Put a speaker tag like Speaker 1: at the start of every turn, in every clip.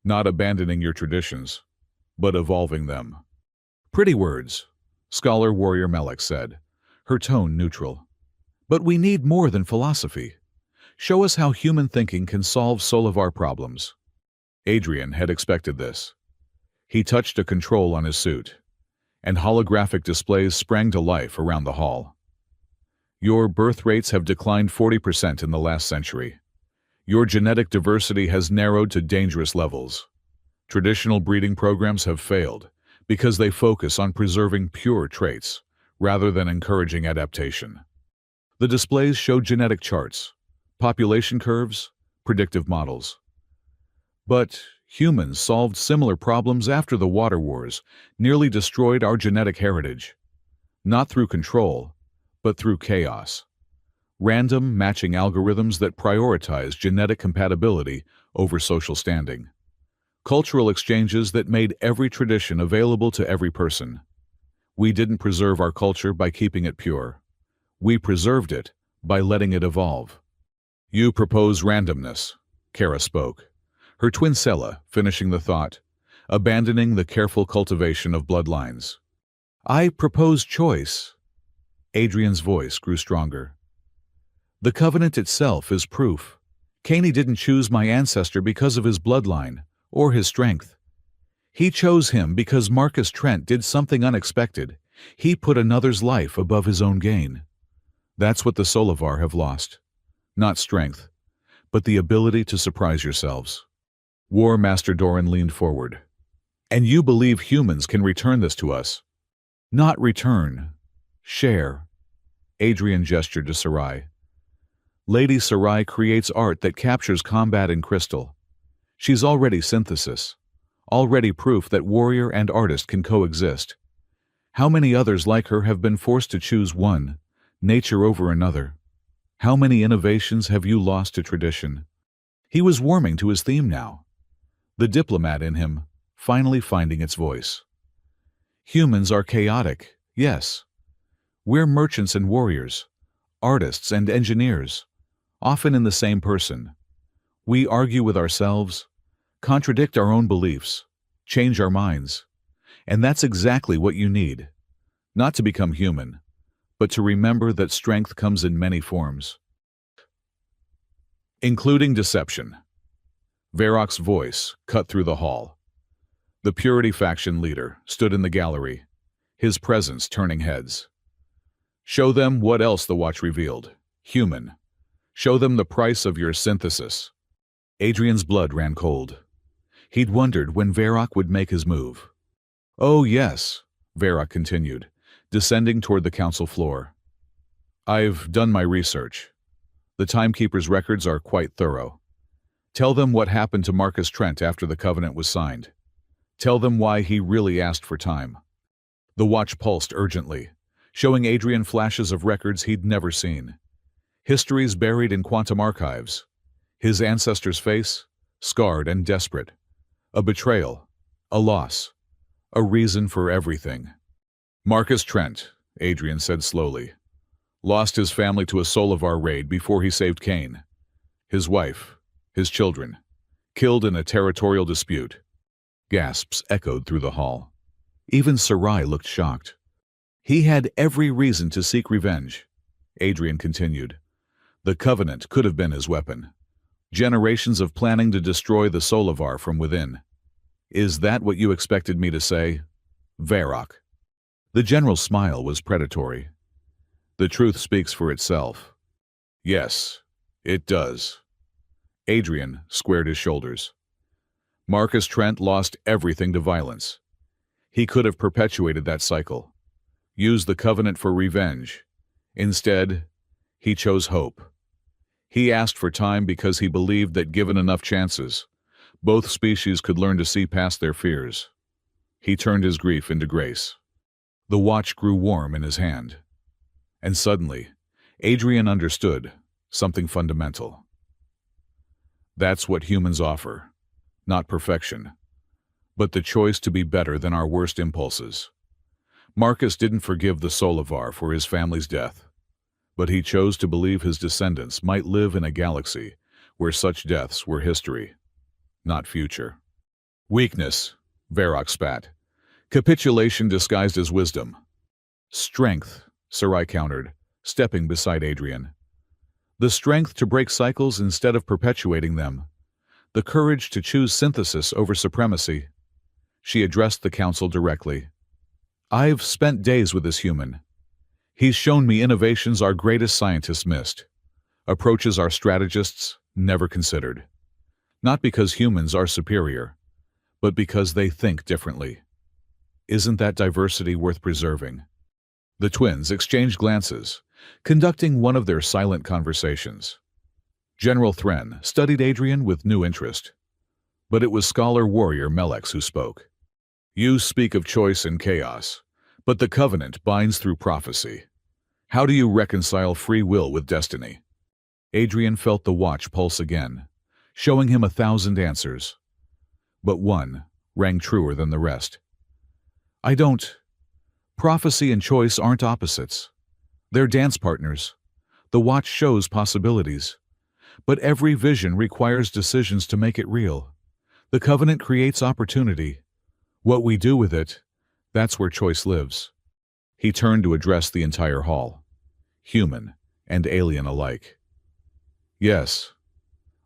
Speaker 1: not abandoning your traditions, but evolving them. Pretty words, scholar warrior Melek said, her tone neutral. But we need more than philosophy. Show us how human thinking can solve Solovar problems. Adrian had expected this. He touched a control on his suit, and holographic displays sprang to life around the hall. Your birth rates have declined 40% in the last century. Your genetic diversity has narrowed to dangerous levels. Traditional breeding programs have failed because they focus on preserving pure traits rather than encouraging adaptation. The displays showed genetic charts, population curves, predictive models. But humans solved similar problems after the water wars nearly destroyed our genetic heritage. Not through control, but through chaos. Random matching algorithms that prioritize genetic compatibility over social standing. Cultural exchanges that made every tradition available to every person. We didn't preserve our culture by keeping it pure. We preserved it by letting it evolve. You propose randomness, Kara spoke, her twin Sela finishing the thought, abandoning the careful cultivation of bloodlines. I propose choice. Adrian's voice grew stronger. The covenant itself is proof. Caney didn't choose my ancestor because of his bloodline or his strength. He chose him because Marcus Trent did something unexpected. He put another's life above his own gain. That's what the Solovar have lost. Not strength, but the ability to surprise yourselves. War Master Doran leaned forward. And you believe humans can return this to us? Not return. Share. Adrian gestured to Sarai. Lady Sarai creates art that captures combat in crystal. She's already synthesis, already proof that warrior and artist can coexist. How many others like her have been forced to choose one, nature over another? How many innovations have you lost to tradition? He was warming to his theme now. The diplomat in him, finally finding its voice. Humans are chaotic, yes. We're merchants and warriors, artists and engineers, often in the same person. We argue with ourselves, contradict our own beliefs, change our minds. And that's exactly what you need. Not to become human, but to remember that strength comes in many forms. Including deception. Varrock's voice cut through the hall. The Purity faction leader stood in the gallery, his presence turning heads. Show them what else the watch revealed. Human. Show them the price of your synthesis. Adrian's blood ran cold. He'd wondered when Varrock would make his move. Oh yes, Varrock continued, descending toward the council floor. I've done my research. The Timekeeper's records are quite thorough. Tell them what happened to Marcus Trent after the covenant was signed. Tell them why he really asked for time. The watch pulsed urgently, showing Adrian flashes of records he'd never seen. Histories buried in quantum archives. His ancestor's face, scarred and desperate. A betrayal, a loss, a reason for everything. Marcus Trent, Adrian said slowly, lost his family to a Solovar raid before he saved Kane. His wife, his children, killed in a territorial dispute. Gasps echoed through the hall. Even Sarai looked shocked. He had every reason to seek revenge, Adrian continued. The covenant could have been his weapon. Generations of planning to destroy the Solovar from within. Is that what you expected me to say? Varrock. The general's smile was predatory. The truth speaks for itself. Yes, it does. Adrian squared his shoulders. Marcus Trent lost everything to violence. He could have perpetuated that cycle, used the covenant for revenge. Instead, he chose hope. He asked for time because he believed that given enough chances, both species could learn to see past their fears. He turned his grief into grace. The watch grew warm in his hand. And suddenly, Adrian understood something fundamental. That's what humans offer. Not perfection, but the choice to be better than our worst impulses. Marcus didn't forgive the Solovar for his family's death, but he chose to believe his descendants might live in a galaxy where such deaths were history, not future. Weakness, Varrock spat. Capitulation disguised as wisdom. Strength, Sarai countered, stepping beside Adrian. The strength to break cycles instead of perpetuating them. The courage to choose synthesis over supremacy. She addressed the council directly. I've spent days with this human. He's shown me innovations our greatest scientists missed. Approaches our strategists never considered. Not because humans are superior, but because they think differently. Isn't that diversity worth preserving? The twins exchanged glances, conducting one of their silent conversations. General Thren studied Adrian with new interest. But it was scholar warrior Melex who spoke. You speak of choice and chaos, but the covenant binds through prophecy. How do you reconcile free will with destiny? Adrian felt the watch pulse again, showing him 1,000 answers. But one rang truer than the rest. I don't. Prophecy and choice aren't opposites. They're dance partners. The watch shows possibilities. But every vision requires decisions to make it real. The covenant creates opportunity. What we do with it, that's where choice lives. He turned to address the entire hall, human and alien alike. Yes,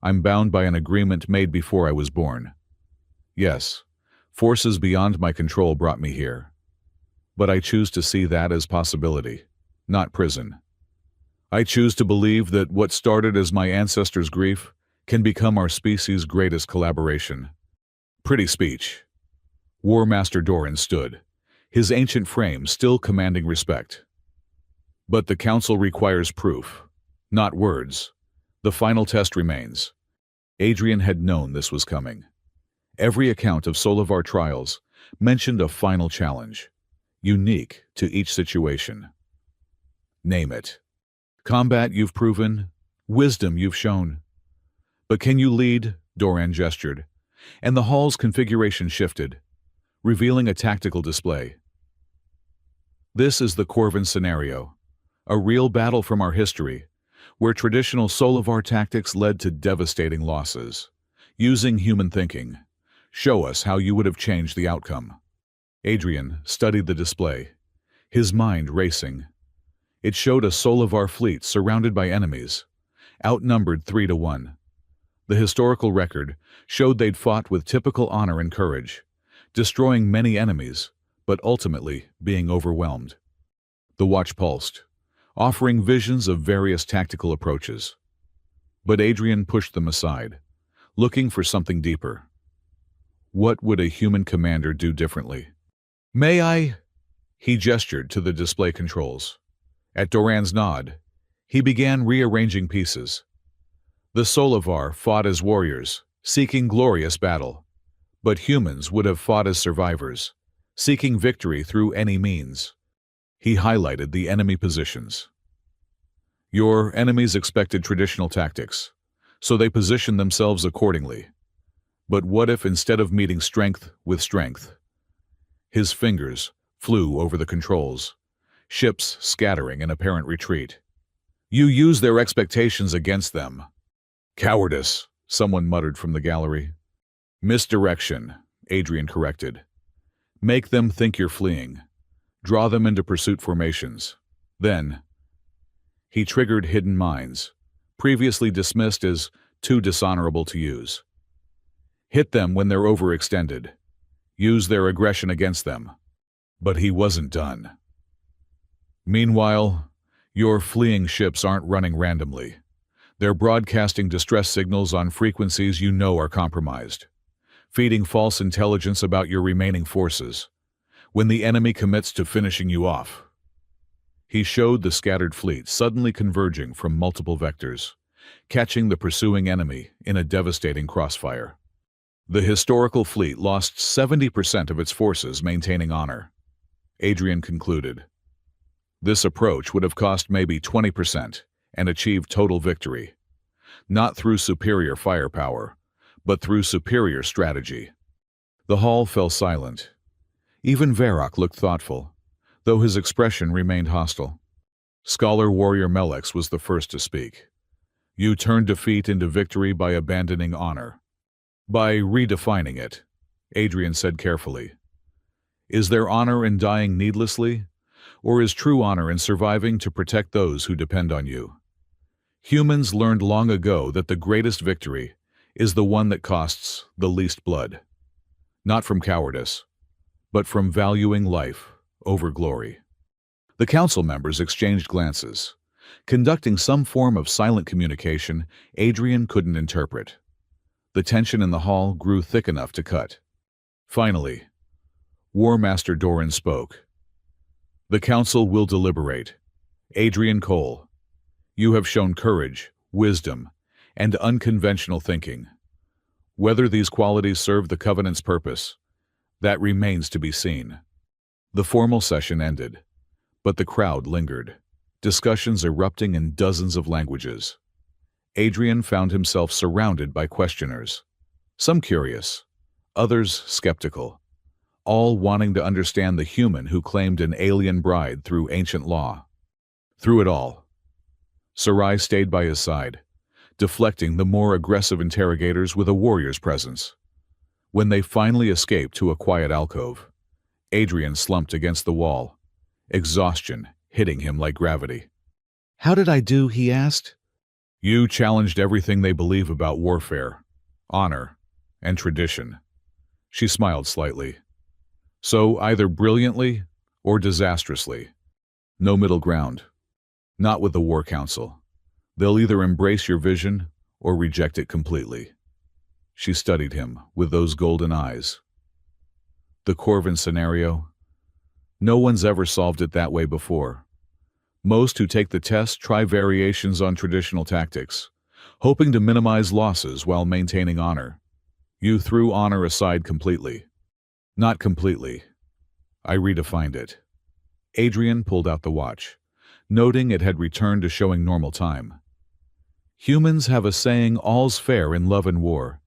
Speaker 1: I'm bound by an agreement made before I was born. Yes, forces beyond my control brought me here. But I choose to see that as possibility, not prison. I choose to believe that what started as my ancestors' grief can become our species' greatest collaboration. Pretty speech. War Master Doran stood, his ancient frame still commanding respect. But the council requires proof, not words. The final test remains. Adrian had known this was coming. Every account of Solivar trials mentioned a final challenge, unique to each situation. Name it. Combat you've proven, wisdom you've shown. But can you lead? Doran gestured, and the hall's configuration shifted, revealing a tactical display. This is the Corvin scenario, a real battle from our history, where traditional Solivar tactics led to devastating losses. Using human thinking, show us how you would have changed the outcome. Adrian studied the display, his mind racing. It showed a Solivar fleet surrounded by enemies, outnumbered 3-1. The historical record showed they'd fought with typical honor and courage, destroying many enemies, but ultimately being overwhelmed. The watch pulsed, offering visions of various tactical approaches. But Adrian pushed them aside, looking for something deeper. What would a human commander do differently? May I? He gestured to the display controls. At Doran's nod, he began rearranging pieces. The Solivar fought as warriors, seeking glorious battle. But humans would have fought as survivors, seeking victory through any means. He highlighted the enemy positions. Your enemies expected traditional tactics, so they positioned themselves accordingly. But what if instead of meeting strength with strength? His fingers flew over the controls, ships scattering in apparent retreat. You use their expectations against them. Cowardice, someone muttered from the gallery. Misdirection, Adrian corrected. Make them think you're fleeing. Draw them into pursuit formations. Then, he triggered hidden minds, previously dismissed as too dishonorable to use. Hit them when they're overextended. Use their aggression against them. But he wasn't done. Meanwhile, your fleeing ships aren't running randomly. They're broadcasting distress signals on frequencies you know are compromised, feeding false intelligence about your remaining forces. When the enemy commits to finishing you off. He showed the scattered fleet suddenly converging from multiple vectors, catching the pursuing enemy in a devastating crossfire. The historical fleet lost 70% of its forces maintaining honor. Adrian concluded. This approach would have cost maybe 20% and achieved total victory, not through superior firepower, but through superior strategy. The hall fell silent. Even Varrock looked thoughtful, though his expression remained hostile. Scholar warrior Melex was the first to speak. You turned defeat into victory by abandoning honor. By redefining it, Adrian said carefully. Is there honor in dying needlessly, or is true honor in surviving to protect those who depend on you? Humans learned long ago that the greatest victory is the one that costs the least blood. Not from cowardice, but from valuing life over glory. The council members exchanged glances, conducting some form of silent communication Adrian couldn't interpret. The tension in the hall grew thick enough to cut. Finally, War Master Doran spoke. The council will deliberate. Adrian Cole, you have shown courage, wisdom, and unconventional thinking. Whether these qualities serve the Covenant's purpose, that remains to be seen. The formal session ended, but the crowd lingered, discussions erupting in dozens of languages. Adrian found himself surrounded by questioners, some curious, others skeptical, all wanting to understand the human who claimed an alien bride through ancient law. Through it all, Sarai stayed by his side, deflecting the more aggressive interrogators with a warrior's presence. When they finally escaped to a quiet alcove, Adrian slumped against the wall, exhaustion hitting him like gravity. "How did I do?" he asked. "You challenged everything they believe about warfare, honor, and tradition." She smiled slightly. "So either brilliantly or disastrously. No middle ground. Not with the War Council. They'll either embrace your vision or reject it completely." She studied him with those golden eyes. The Corvin scenario? No one's ever solved it that way before. Most who take the test try variations on traditional tactics, hoping to minimize losses while maintaining honor. You threw honor aside completely. Not completely. I redefined it. Adrian pulled out the watch, noting it had returned to showing normal time. Humans have a saying, all's fair in love and war.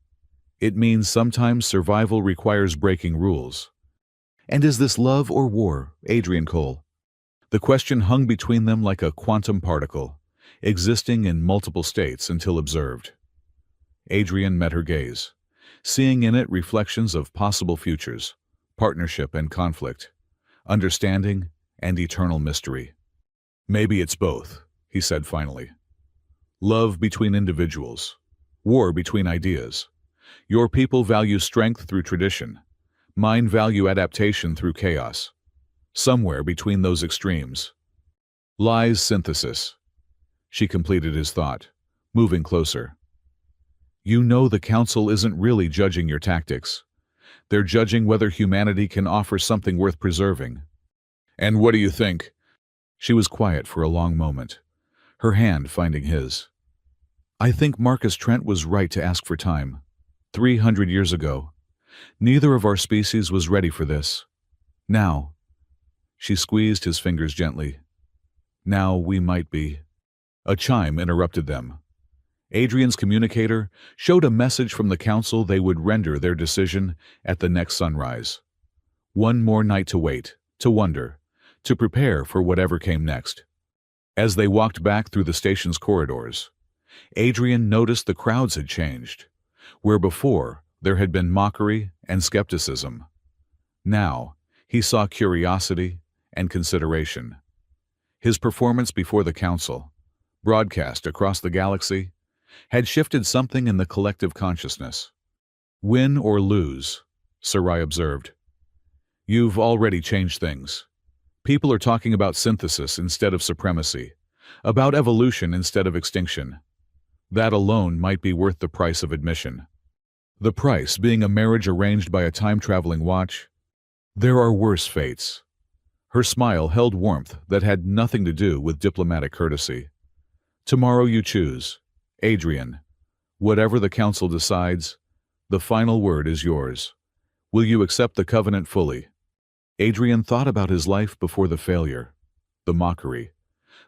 Speaker 1: It means sometimes survival requires breaking rules. And is this love or war, Adrian Cole? The question hung between them like a quantum particle, existing in multiple states until observed. Adrian met her gaze, seeing in it reflections of possible futures, partnership and conflict, understanding and eternal mystery. "Maybe it's both," he said finally. "Love between individuals, war between ideas. Your people value strength through tradition. Mine value adaptation through chaos. Somewhere between those extremes lies synthesis." She completed his thought, moving closer. "You know the Council isn't really judging your tactics. They're judging whether humanity can offer something worth preserving." "And what do you think?" She was quiet for a long moment, her hand finding his. "I think Marcus Trent was right to ask for time. 300 years ago. Neither of our species was ready for this. Now," she squeezed his fingers gently, "now we might be." A chime interrupted them. Adrian's communicator showed a message from the council they would render their decision at the next sunrise. One more night to wait, to wonder, to prepare for whatever came next. As they walked back through the station's corridors, Adrian noticed the crowds had changed. Where before there had been mockery and skepticism, now he saw curiosity and consideration. His performance before the council, broadcast across the galaxy, had shifted something in the collective consciousness. "Win or lose," Sarai observed. "You've already changed things. People are talking about synthesis instead of supremacy, about evolution instead of extinction. That alone might be worth the price of admission. The price being a marriage arranged by a time-traveling watch. There are worse fates." Her smile held warmth that had nothing to do with diplomatic courtesy. "Tomorrow you choose, Adrian. Whatever the council decides, the final word is yours. Will you accept the covenant fully?" Adrian thought about his life before the failure, the mockery,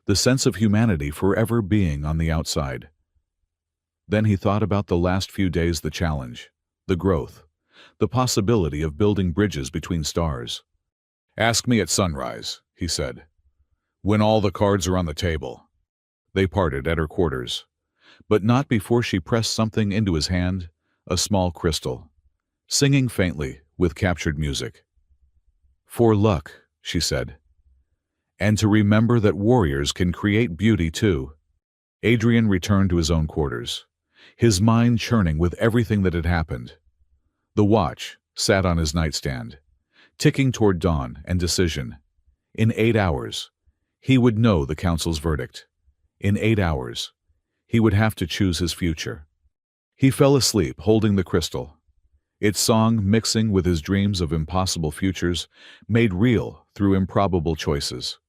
Speaker 1: the sense of humanity forever being on the outside. Then he thought about the last few days, the challenge, the growth, the possibility of building bridges between stars. "Ask me at sunrise," he said, "when all the cards are on the table." They parted at her quarters, but not before she pressed something into his hand, a small crystal. Singing faintly, with captured music. "For luck," she said. "And to remember that warriors can create beauty too." Adrian returned to his own quarters, his mind churning with everything that had happened. The watch sat on his nightstand, ticking toward dawn and decision. In 8 hours, he would know the council's verdict. In 8 hours, he would have to choose his future. He fell asleep holding the crystal, its song mixing with his dreams of impossible futures made real through improbable choices.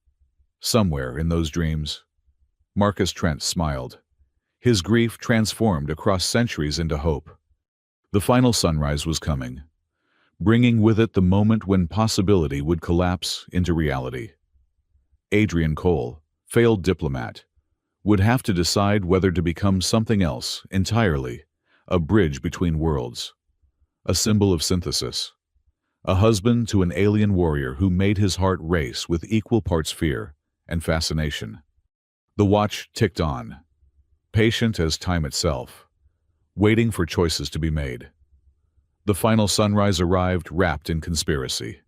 Speaker 1: Somewhere in those dreams, Marcus Trent smiled, his grief transformed across centuries into hope. The final sunrise was coming, bringing with it the moment when possibility would collapse into reality. Adrian Cole, failed diplomat, would have to decide whether to become something else entirely, a bridge between worlds, a symbol of synthesis, a husband to an alien warrior who made his heart race with equal parts fear and fascination. The watch ticked on, patient as time itself, waiting for choices to be made. The final sunrise arrived wrapped in conspiracy.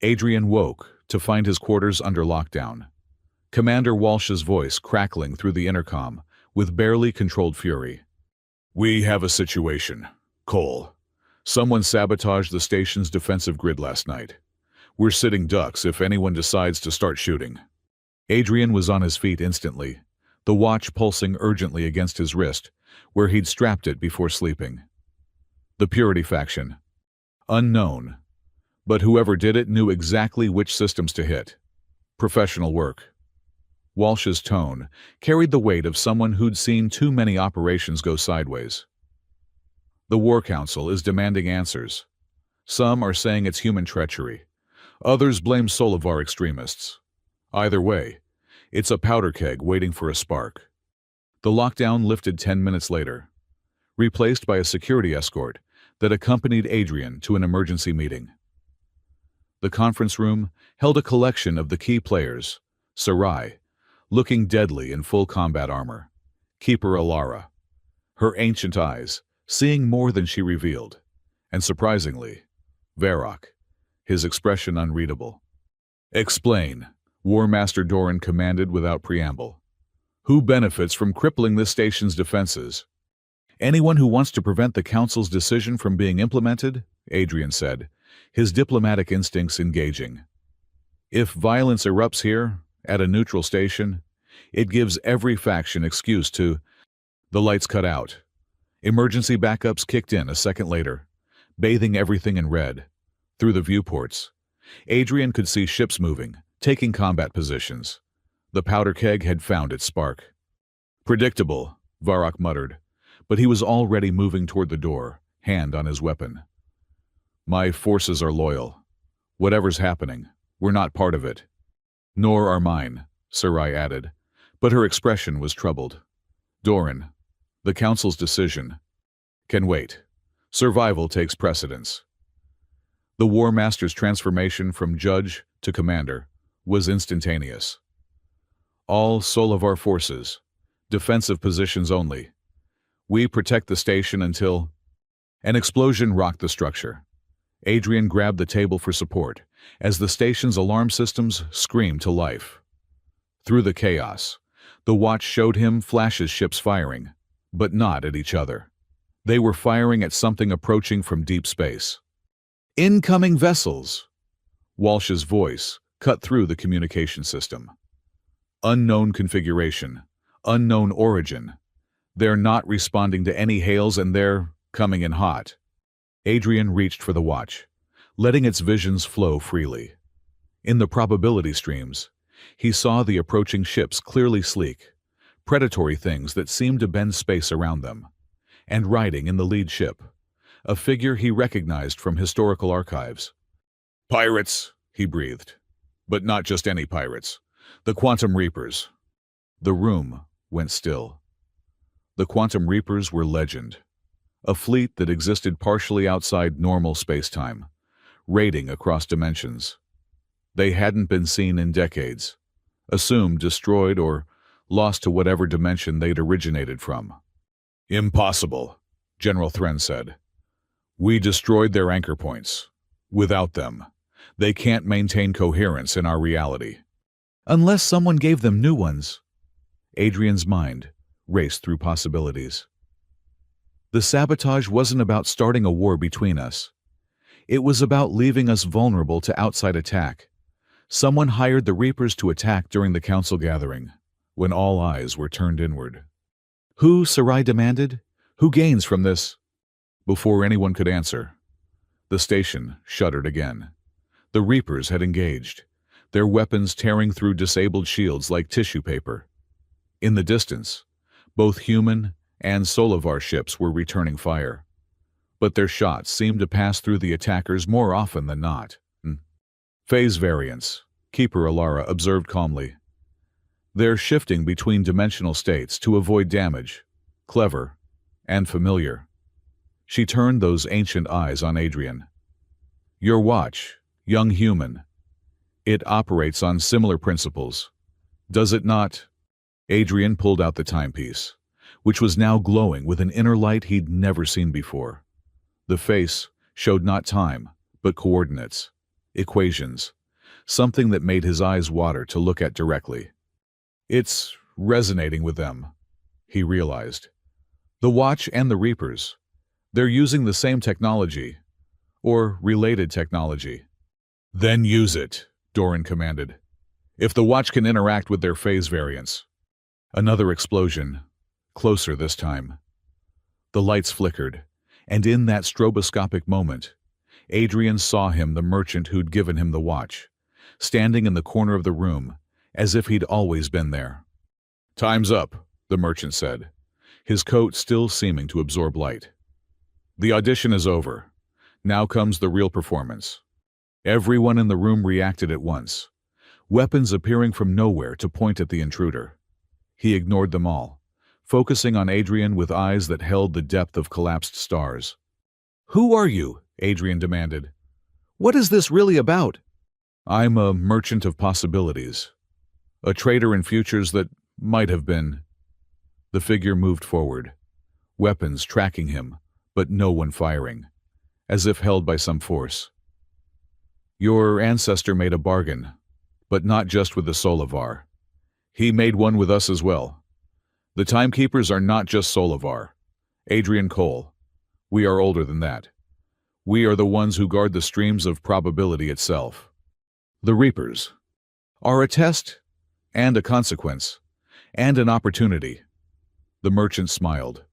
Speaker 1: Adrian woke to find his quarters under lockdown, Commander Walsh's voice crackling through the intercom with barely controlled fury. "We have a situation. Cole. Someone sabotaged the station's defensive grid last night. We're sitting ducks if anyone decides to start shooting." Adrian was on his feet instantly, the watch pulsing urgently against his wrist, where he'd strapped it before sleeping. The Purity faction. Unknown. But whoever did it knew exactly which systems to hit. Professional work. Walsh's tone carried the weight of someone who'd seen too many operations go sideways. "The War Council is demanding answers. Some are saying it's human treachery. Others blame Solovar extremists. Either way, it's a powder keg waiting for a spark." The lockdown lifted 10 minutes later, replaced by a security escort that accompanied Adrian to an emergency meeting. The conference room held a collection of the key players: Sarai, looking deadly in full combat armor; Keeper Alara, her ancient eyes seeing more than she revealed; and surprisingly, Varrock, his expression unreadable. "Explain," War Master Doran commanded without preamble. "Who benefits from crippling this station's defenses?" "Anyone who wants to prevent the Council's decision from being implemented," Adrian said, his diplomatic instincts engaging. "If violence erupts here, at a neutral station, it gives every faction excuse to—" The lights cut out. Emergency backups kicked in a second later, bathing everything in red. Through the viewports, Adrian could see ships moving, taking combat positions. The powder keg had found its spark. "Predictable," Varrock muttered, but he was already moving toward the door, hand on his weapon. "My forces are loyal. Whatever's happening, we're not part of it." "Nor are mine," Sarai added, but her expression was troubled. "Doran, the Council's decision can wait. Survival takes precedence." The War Master's transformation from judge to commander was instantaneous. "All Solovar forces, defensive positions only. We protect the station until—" An explosion rocked the structure. Adrian grabbed the table for support as the station's alarm systems screamed to life. Through the chaos, the watch showed him Flash's ships firing, but not at each other. They were firing at something approaching from deep space. "Incoming vessels!" Walsh's voice cut through the communication system. "Unknown configuration, unknown origin. They're not responding to any hails and they're coming in hot." Adrian reached for the watch, letting its visions flow freely. In the probability streams, he saw the approaching ships clearly sleek, predatory things that seemed to bend space around them. And riding in the lead ship, a figure he recognized from historical archives. "Pirates," he breathed. "But not just any pirates. The Quantum Reapers." The room went still. The Quantum Reapers were legend. A fleet that existed partially outside normal space-time, raiding across dimensions. They hadn't been seen in decades, assumed destroyed or lost to whatever dimension they'd originated from. "Impossible," General Thren said. "We destroyed their anchor points. Without them, they can't maintain coherence in our reality. Unless someone gave them new ones. Adrian's mind raced through possibilities. The sabotage wasn't about starting a war between us. It was about leaving us vulnerable to outside attack. Someone hired the Reapers to attack during the council gathering, when all eyes were turned inward. Who, Sarai demanded? Who gains from this? Before anyone could answer, the station shuddered again. The Reapers had engaged, their weapons tearing through disabled shields like tissue paper. In the distance, both human and Solovar ships were returning fire. But their shots seemed to pass through the attackers more often than not. Phase variance, Keeper Alara observed calmly. They're shifting between dimensional states to avoid damage. Clever and familiar. She turned those ancient eyes on Adrian. Your watch, young human. It operates on similar principles. Does it not? Adrian pulled out the timepiece, which was now glowing with an inner light he'd never seen before. The face showed not time, but coordinates, equations, something that made his eyes water to look at directly. It's resonating with them, he realized. The watch and the Reapers, they're using the same technology, or related technology. Then use it, Doran commanded. If the watch can interact with their phase variants. Another explosion, closer this time. The lights flickered, and in that stroboscopic moment, Adrian saw him, the merchant who'd given him the watch, standing in the corner of the room, as if he'd always been there. Time's up, the merchant said, his coat still seeming to absorb light. The audition is over. Now comes the real performance. Everyone in the room reacted at once, weapons appearing from nowhere to point at the intruder. He ignored them all, focusing on Adrian with eyes that held the depth of collapsed stars. Who are you? Adrian demanded. What is this really about? I'm a merchant of possibilities. A trader in futures that might have been. The figure moved forward, weapons tracking him, but no one firing, as if held by some force. Your ancestor made a bargain, but not just with the Solovar. He made one with us as well. The Timekeepers are not just Solovar. Adrian Cole. We are older than that. We are the ones who guard the streams of probability itself. The Reapers are a test and a consequence and an opportunity. The merchant smiled,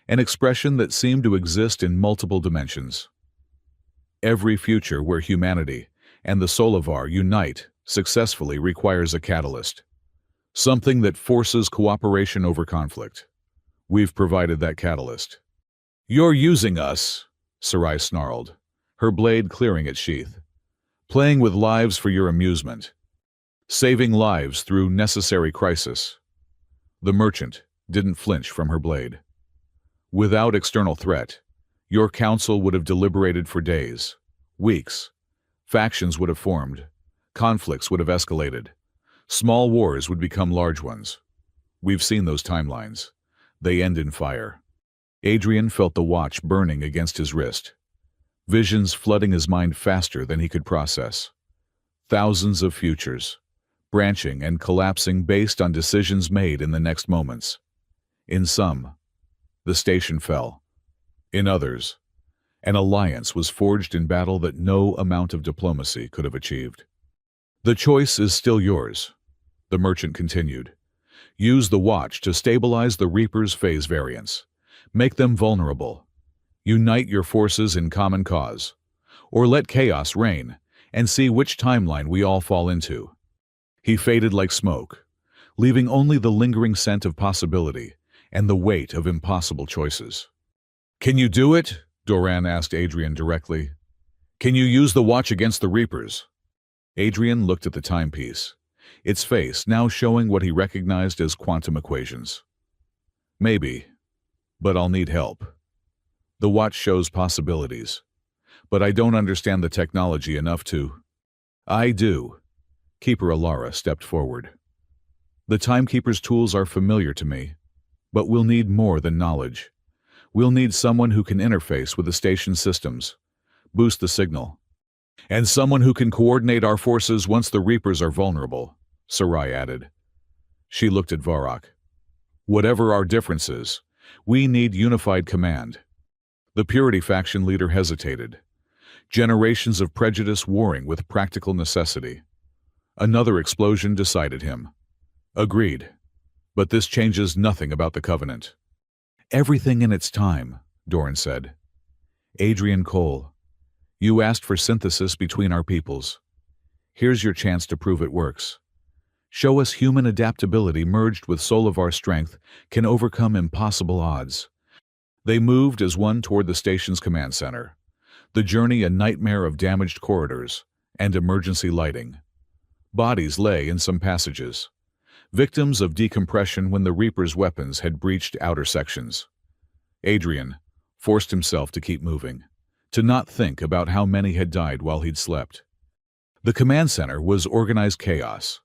Speaker 1: an expression that seemed to exist in multiple dimensions. Every future where humanity and the Solovar unite successfully requires a catalyst. Something that forces cooperation over conflict. We've provided that catalyst. You're using us, Sarai snarled, her blade clearing its sheath. Playing with lives for your amusement. Saving lives through necessary crisis. The merchant didn't flinch from her blade. Without external threat, your council would have deliberated for days, weeks. Factions would have formed. Conflicts would have escalated. Small wars would become large ones. We've seen those timelines. They end in fire. Adrian felt the watch burning against his wrist. Visions flooding his mind faster than he could process. Thousands of futures, branching and collapsing based on decisions made in the next moments. In some, the station fell. In others, an alliance was forged in battle that no amount of diplomacy could have achieved. The choice is still yours, the merchant continued. Use the watch to stabilize the Reaper's phase variants. Make them vulnerable. Unite your forces in common cause. Or let chaos reign and see which timeline we all fall into. He faded like smoke, leaving only the lingering scent of possibility and the weight of impossible choices. Can you do it? Doran asked Adrian directly. Can you use the watch against the Reapers? Adrian looked at the timepiece, its face now showing what he recognized as quantum equations. Maybe, but I'll need help. The watch shows possibilities, but I don't understand the technology enough to. I do. Keeper Alara stepped forward. The Timekeeper's tools are familiar to me, but we'll need more than knowledge. We'll need someone who can interface with the station systems, boost the signal, And someone who can coordinate our forces once the Reapers are vulnerable, Sarai added. She looked at Varrock. Whatever our differences, we need unified command. The Purity faction leader hesitated. Generations of prejudice warring with practical necessity. Another explosion decided him. Agreed. But this changes nothing about the Covenant. Everything in its time, Doran said. Adrian Cole, you asked for synthesis between our peoples. Here's your chance to prove it works. Show us human adaptability merged with Solovar strength can overcome impossible odds. They moved as one toward the station's command center. The journey a nightmare of damaged corridors and emergency lighting. Bodies lay in some passages, victims of decompression when the Reaper's weapons had breached outer sections. Adrian forced himself to keep moving, to not think about how many had died while he'd slept. The command center was organized chaos.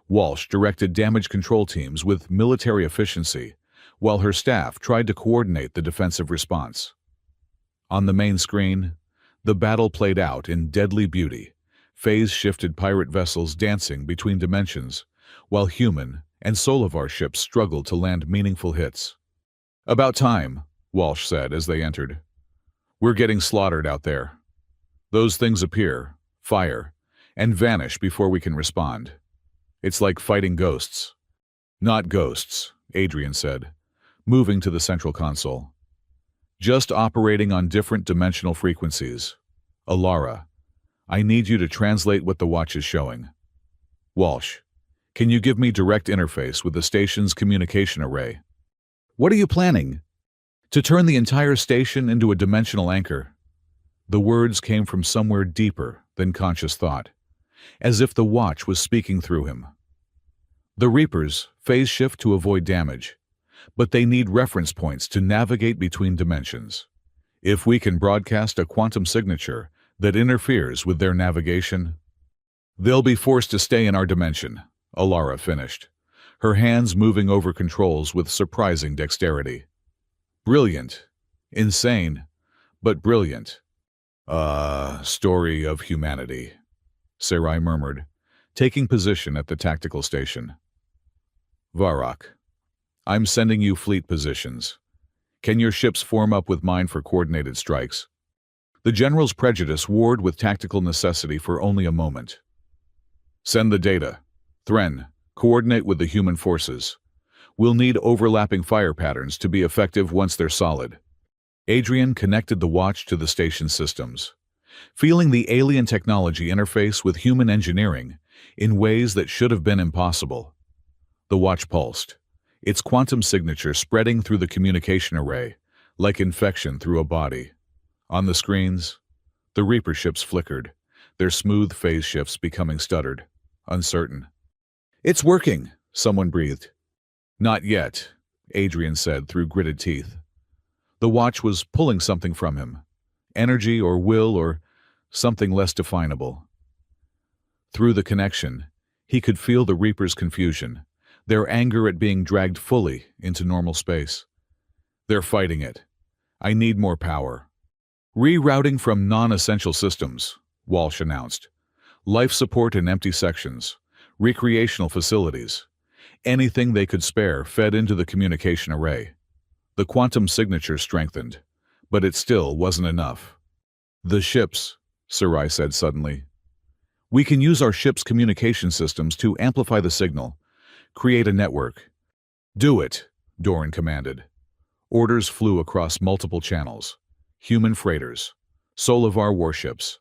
Speaker 1: Walsh directed damage control teams with military efficiency, while her staff tried to coordinate the defensive response. On the main screen, the battle played out in deadly beauty, phase-shifted pirate vessels dancing between dimensions, while human and Solovar ships struggled to land meaningful hits. About time, Walsh said as they entered. We're getting slaughtered out there. Those things appear, fire, and vanish before we can respond. It's like fighting ghosts. Not ghosts, Adrian said, moving to the central console. Just operating on different dimensional frequencies. Alara, I need you to translate what the watch is showing. Walsh, can you give me direct interface with the station's communication array? What are you planning? To turn the entire station into a dimensional anchor. The words came from somewhere deeper than conscious thought, as if the watch was speaking through him. The Reapers phase shift to avoid damage, but they need reference points to navigate between dimensions. If we can broadcast a quantum signature that interferes with their navigation, they'll be forced to stay in our dimension, Alara finished, her hands moving over controls with surprising dexterity. Brilliant. Insane, but brilliant. Story of humanity, Sarai murmured, taking position at the tactical station. Varrock, I'm sending you fleet positions. Can your ships form up with mine for coordinated strikes? The general's prejudice warred with tactical necessity for only a moment. Send the data. Thren, coordinate with the human forces. We'll need overlapping fire patterns to be effective once they're solid. Adrian connected the watch to the station systems, feeling the alien technology interface with human engineering in ways that should have been impossible. The watch pulsed, its quantum signature spreading through the communication array, like infection through a body. On the screens, the Reaper ships flickered, their smooth phase shifts becoming stuttered, uncertain. It's working, someone breathed. Not yet, Adrian said through gritted teeth. The watch was pulling something from him, energy or will or something less definable. Through the connection, he could feel the Reaper's confusion, their anger at being dragged fully into normal space. They're fighting it. I need more power. Rerouting from non-essential systems, Walsh announced. Life support in empty sections, recreational facilities. Anything they could spare fed into the communication array. The quantum signature strengthened, but it still wasn't enough. The ships, Sarai said suddenly. We can use our ship's communication systems to amplify the signal, create a network. Do it, Doran commanded. Orders flew across multiple channels. Human freighters, Solovar warships,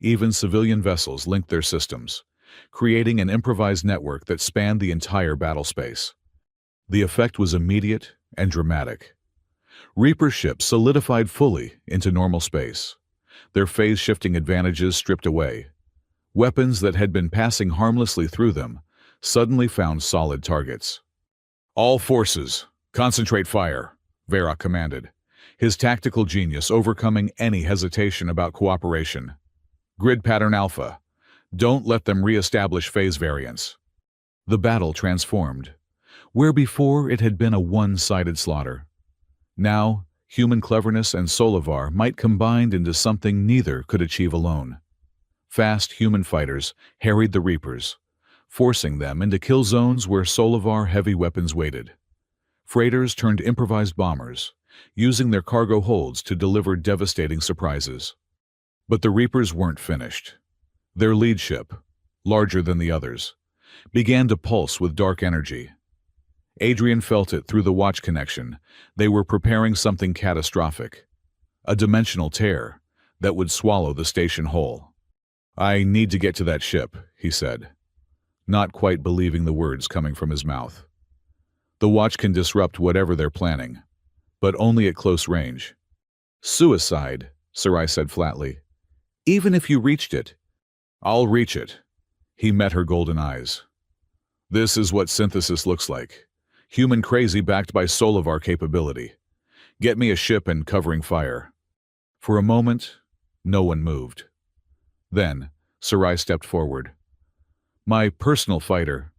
Speaker 1: even civilian vessels linked their systems, creating an improvised network that spanned the entire battle space. The effect was immediate and dramatic. Reaper ships solidified fully into normal space, their phase-shifting advantages stripped away. Weapons that had been passing harmlessly through them suddenly found solid targets. All forces, concentrate fire, Varrock commanded, his tactical genius overcoming any hesitation about cooperation. Grid pattern alpha. Don't let them re-establish phase variants. The battle transformed. Where before it had been a one-sided slaughter. Now, human cleverness and Solovar might combine into something neither could achieve alone. Fast human fighters harried the Reapers, forcing them into kill zones where Solivar heavy weapons waited. Freighters turned improvised bombers, using their cargo holds to deliver devastating surprises. But the Reapers weren't finished. Their lead ship, larger than the others, began to pulse with dark energy. Adrian felt it through the watch connection. They were preparing something catastrophic. A dimensional tear that would swallow the station whole. "I need to get to that ship," he said, not quite believing the words coming from his mouth. "The watch can disrupt whatever they're planning, but only at close range." "Suicide," Sarai said flatly. "Even if you reached it." "I'll reach it." He met her golden eyes. "This is what synthesis looks like. Human crazy backed by Solivar capability. Get me a ship and covering fire." For a moment, no one moved. Then, Sarai stepped forward. "My personal fighter.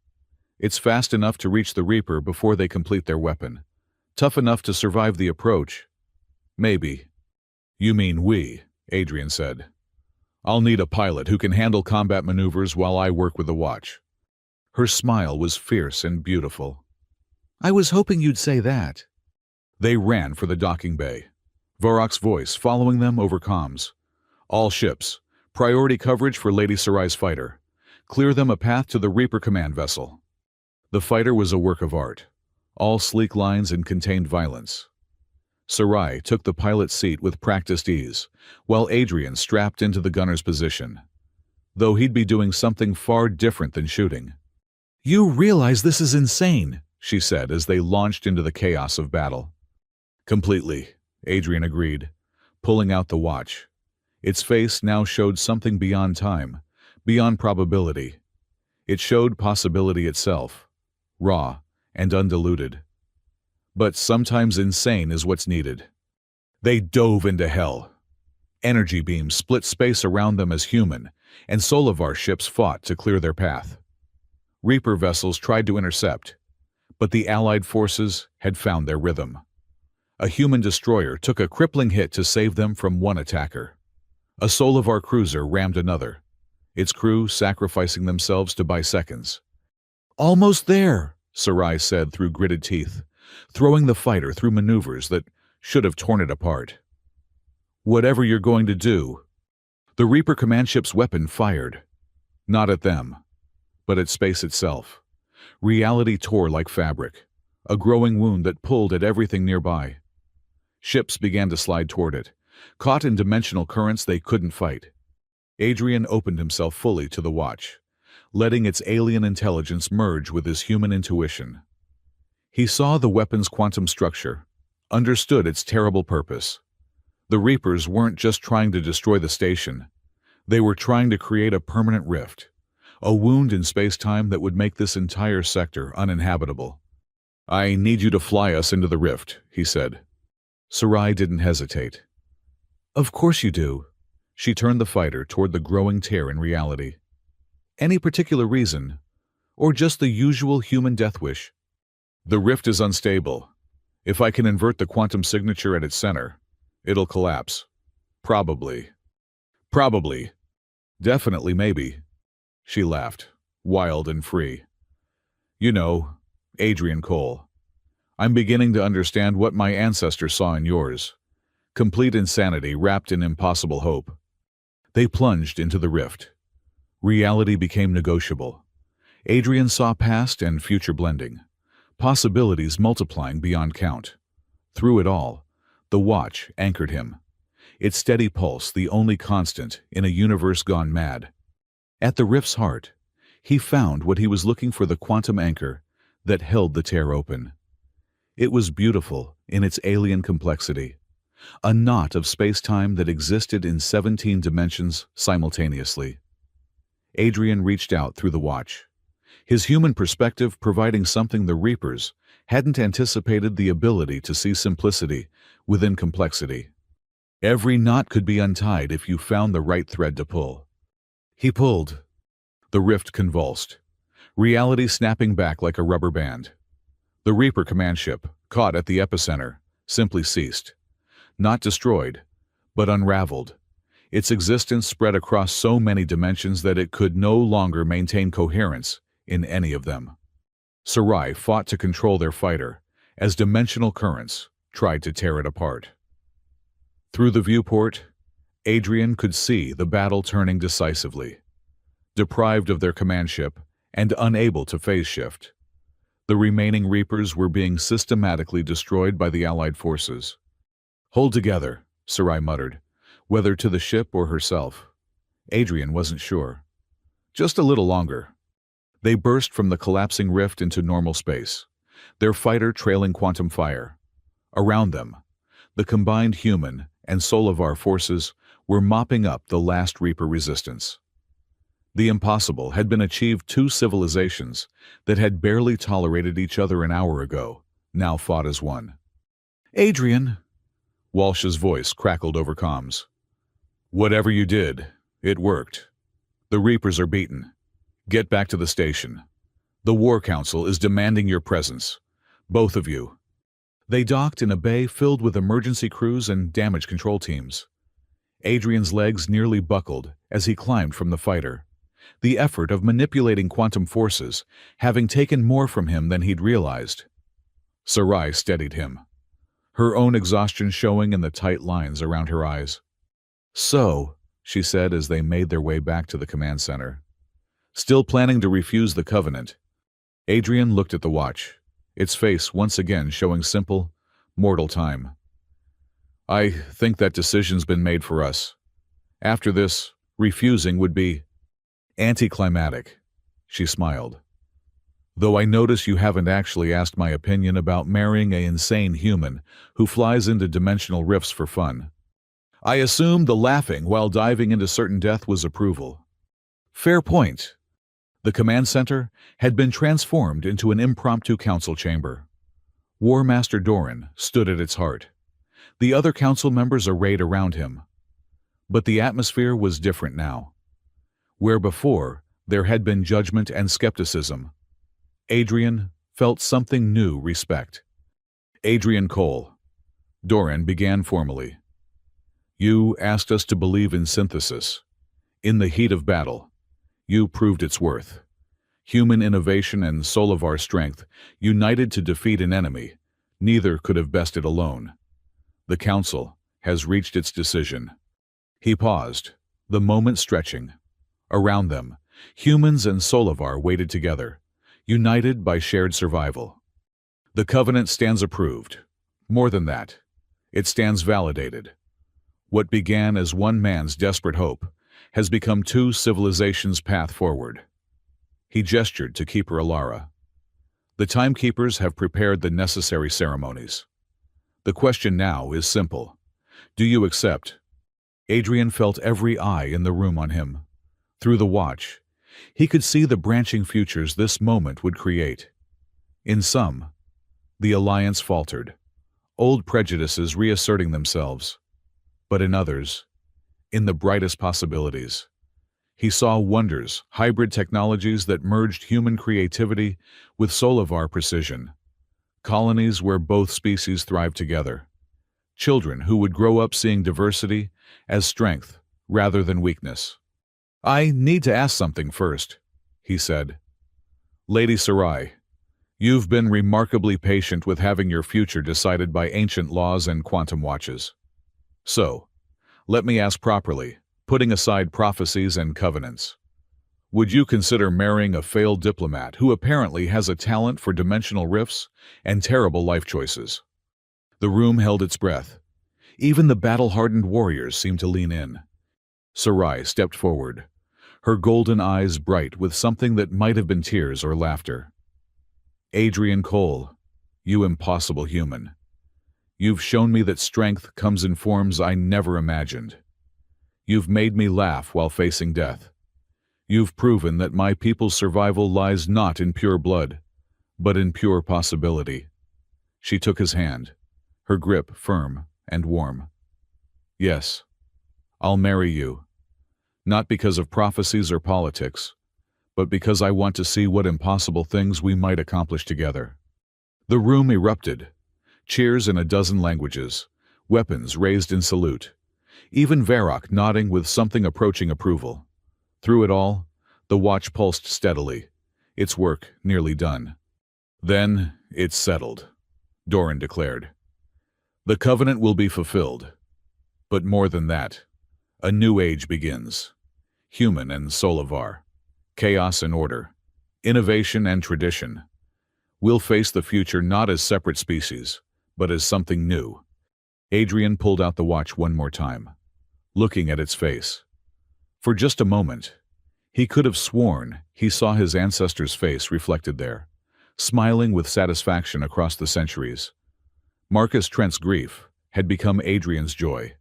Speaker 1: It's fast enough to reach the Reaper before they complete their weapon. Tough enough to survive the approach. Maybe." "You mean we," Adrian said. "I'll need a pilot who can handle combat maneuvers while I work with the watch." Her smile was fierce and beautiful. "I was hoping you'd say that." They ran for the docking bay, Varrock's voice following them over comms. "All ships, priority coverage for Lady Sarai's fighter. Clear them a path to the Reaper command vessel." The fighter was a work of art, all sleek lines and contained violence. Sarai took the pilot's seat with practiced ease, while Adrian strapped into the gunner's position, though he'd be doing something far different than shooting. "You realize this is insane," she said as they launched into the chaos of battle. "Completely," Adrian agreed, pulling out the watch. Its face now showed something beyond time, beyond probability. It showed possibility itself, raw and undiluted. But sometimes insane is what's needed. They dove into hell. Energy beams split space around them as human, and Solivar ships fought to clear their path. Reaper vessels tried to intercept, but the Allied forces had found their rhythm. A human destroyer took a crippling hit to save them from one attacker. A Solivar cruiser rammed another, its crew sacrificing themselves to buy seconds. "Almost there," Sarai said through gritted teeth, throwing the fighter through maneuvers that should have torn it apart. "Whatever you're going to do." The Reaper command ship's weapon fired. Not at them, but at space itself. Reality tore like fabric, a growing wound that pulled at everything nearby. Ships began to slide toward it, caught in dimensional currents they couldn't fight. Adrian opened himself fully to the watch, letting its alien intelligence merge with his human intuition. He saw the weapon's quantum structure, understood its terrible purpose. The Reapers weren't just trying to destroy the station. They were trying to create a permanent rift, a wound in space-time that would make this entire sector uninhabitable. "I need you to fly us into the rift," he said. Sarai didn't hesitate. "Of course you do." She turned the fighter toward the growing tear in reality. "Any particular reason? Or just the usual human death wish?" "The rift is unstable. If I can invert the quantum signature at its center, it'll collapse. Probably. Probably. Definitely maybe." She laughed, wild and free. "You know, Adrian Cole, I'm beginning to understand what my ancestors saw in yours. Complete insanity wrapped in impossible hope." They plunged into the rift. Reality became negotiable. Adrian saw past and future blending, possibilities multiplying beyond count. Through it all, the watch anchored him, its steady pulse the only constant in a universe gone mad. At the rift's heart, he found what he was looking for, the quantum anchor that held the tear open. It was beautiful in its alien complexity, a knot of space-time that existed in 17 dimensions simultaneously. Adrian reached out through the watch, his human perspective providing something the Reapers hadn't anticipated: the ability to see simplicity within complexity. Every knot could be untied if you found the right thread to pull. He pulled. The rift convulsed, reality snapping back like a rubber band. The Reaper command ship, caught at the epicenter, simply ceased. Not destroyed, but unraveled, Its existence spread across so many dimensions that it could no longer maintain coherence in any of them. Sarai fought to control their fighter, as dimensional currents tried to tear it apart. Through the viewport, Adrian could see the battle turning decisively. Deprived of their command ship and unable to phase shift, the remaining Reapers were being systematically destroyed by the Allied forces. "Hold together," Sarai muttered, whether to the ship or herself. Adrian wasn't sure. Just a little longer. They burst from the collapsing rift into normal space, their fighter trailing quantum fire. Around them, the combined human and Solovar forces were mopping up the last Reaper resistance. The impossible had been achieved. Two civilizations that had barely tolerated each other an hour ago now fought as one. "Adrian!" Walsh's voice crackled over comms. "Whatever you did, it worked. The Reapers are beaten. Get back to the station. The War Council is demanding your presence. Both of you." They docked in a bay filled with emergency crews and damage control teams. Adrian's legs nearly buckled as he climbed from the fighter, the effort of manipulating quantum forces having taken more from him than he'd realized. Sarai steadied him, her own exhaustion showing in the tight lines around her eyes. "So," she said as they made their way back to the command center, "still planning to refuse the Covenant?" Adrian looked at the watch, its face once again showing simple, mortal time. "I think that decision's been made for us. After this, refusing would be anticlimactic," she smiled. "Though I notice you haven't actually asked my opinion about marrying an insane human who flies into dimensional rifts for fun. I assumed the laughing while diving into certain death was approval." Fair point. The command center had been transformed into an impromptu council chamber. War Master Doran stood at its heart, the other council members arrayed around him. But the atmosphere was different now. Where before there had been judgment and skepticism, Adrian felt something new: respect. "Adrian Cole," Doran began formally, "you asked us to believe in synthesis. In the heat of battle, you proved its worth. Human innovation and Solovar strength united to defeat an enemy neither could have bested alone. The Council has reached its decision." He paused, the moment stretching. Around them, humans and Solovar waited together, united by shared survival. "The Covenant stands approved. More than that, it stands validated. What began as one man's desperate hope has become two civilizations' path forward." He gestured to Keeper Alara. "The Timekeepers have prepared the necessary ceremonies. The question now is simple. Do you accept?" Adrian felt every eye in the room on him. Through the watch, he could see the branching futures this moment would create. In some, the alliance faltered, old prejudices reasserting themselves. But in others, in the brightest possibilities, he saw wonders, hybrid technologies that merged human creativity with Solovar precision, colonies where both species thrived together, children who would grow up seeing diversity as strength rather than weakness. "I need to ask something first," he said. "Lady Sarai, you've been remarkably patient with having your future decided by ancient laws and quantum watches. So, let me ask properly, putting aside prophecies and covenants. Would you consider marrying a failed diplomat who apparently has a talent for dimensional rifts and terrible life choices?" The room held its breath. Even the battle-hardened warriors seemed to lean in. Sarai stepped forward, her golden eyes bright with something that might have been tears or laughter. "Adrian Cole, you impossible human. You've shown me that strength comes in forms I never imagined. You've made me laugh while facing death. You've proven that my people's survival lies not in pure blood, but in pure possibility." She took his hand, her grip firm and warm. "Yes, I'll marry you. Not because of prophecies or politics, but because I want to see what impossible things we might accomplish together." The room erupted. Cheers in a dozen languages, weapons raised in salute. even Varrock nodding with something approaching approval. Through it all, the watch pulsed steadily, its work nearly done. "Then it's settled," Doran declared. "The covenant will be fulfilled. But more than that, a new age begins. Human and Solovar, chaos and order, innovation and tradition. We'll face the future not as separate species, but as something new." Adrian pulled out the watch one more time, looking at its face. For just a moment, he could have sworn he saw his ancestor's face reflected there, smiling with satisfaction across the centuries. Marcus Trent's grief had become Adrian's joy.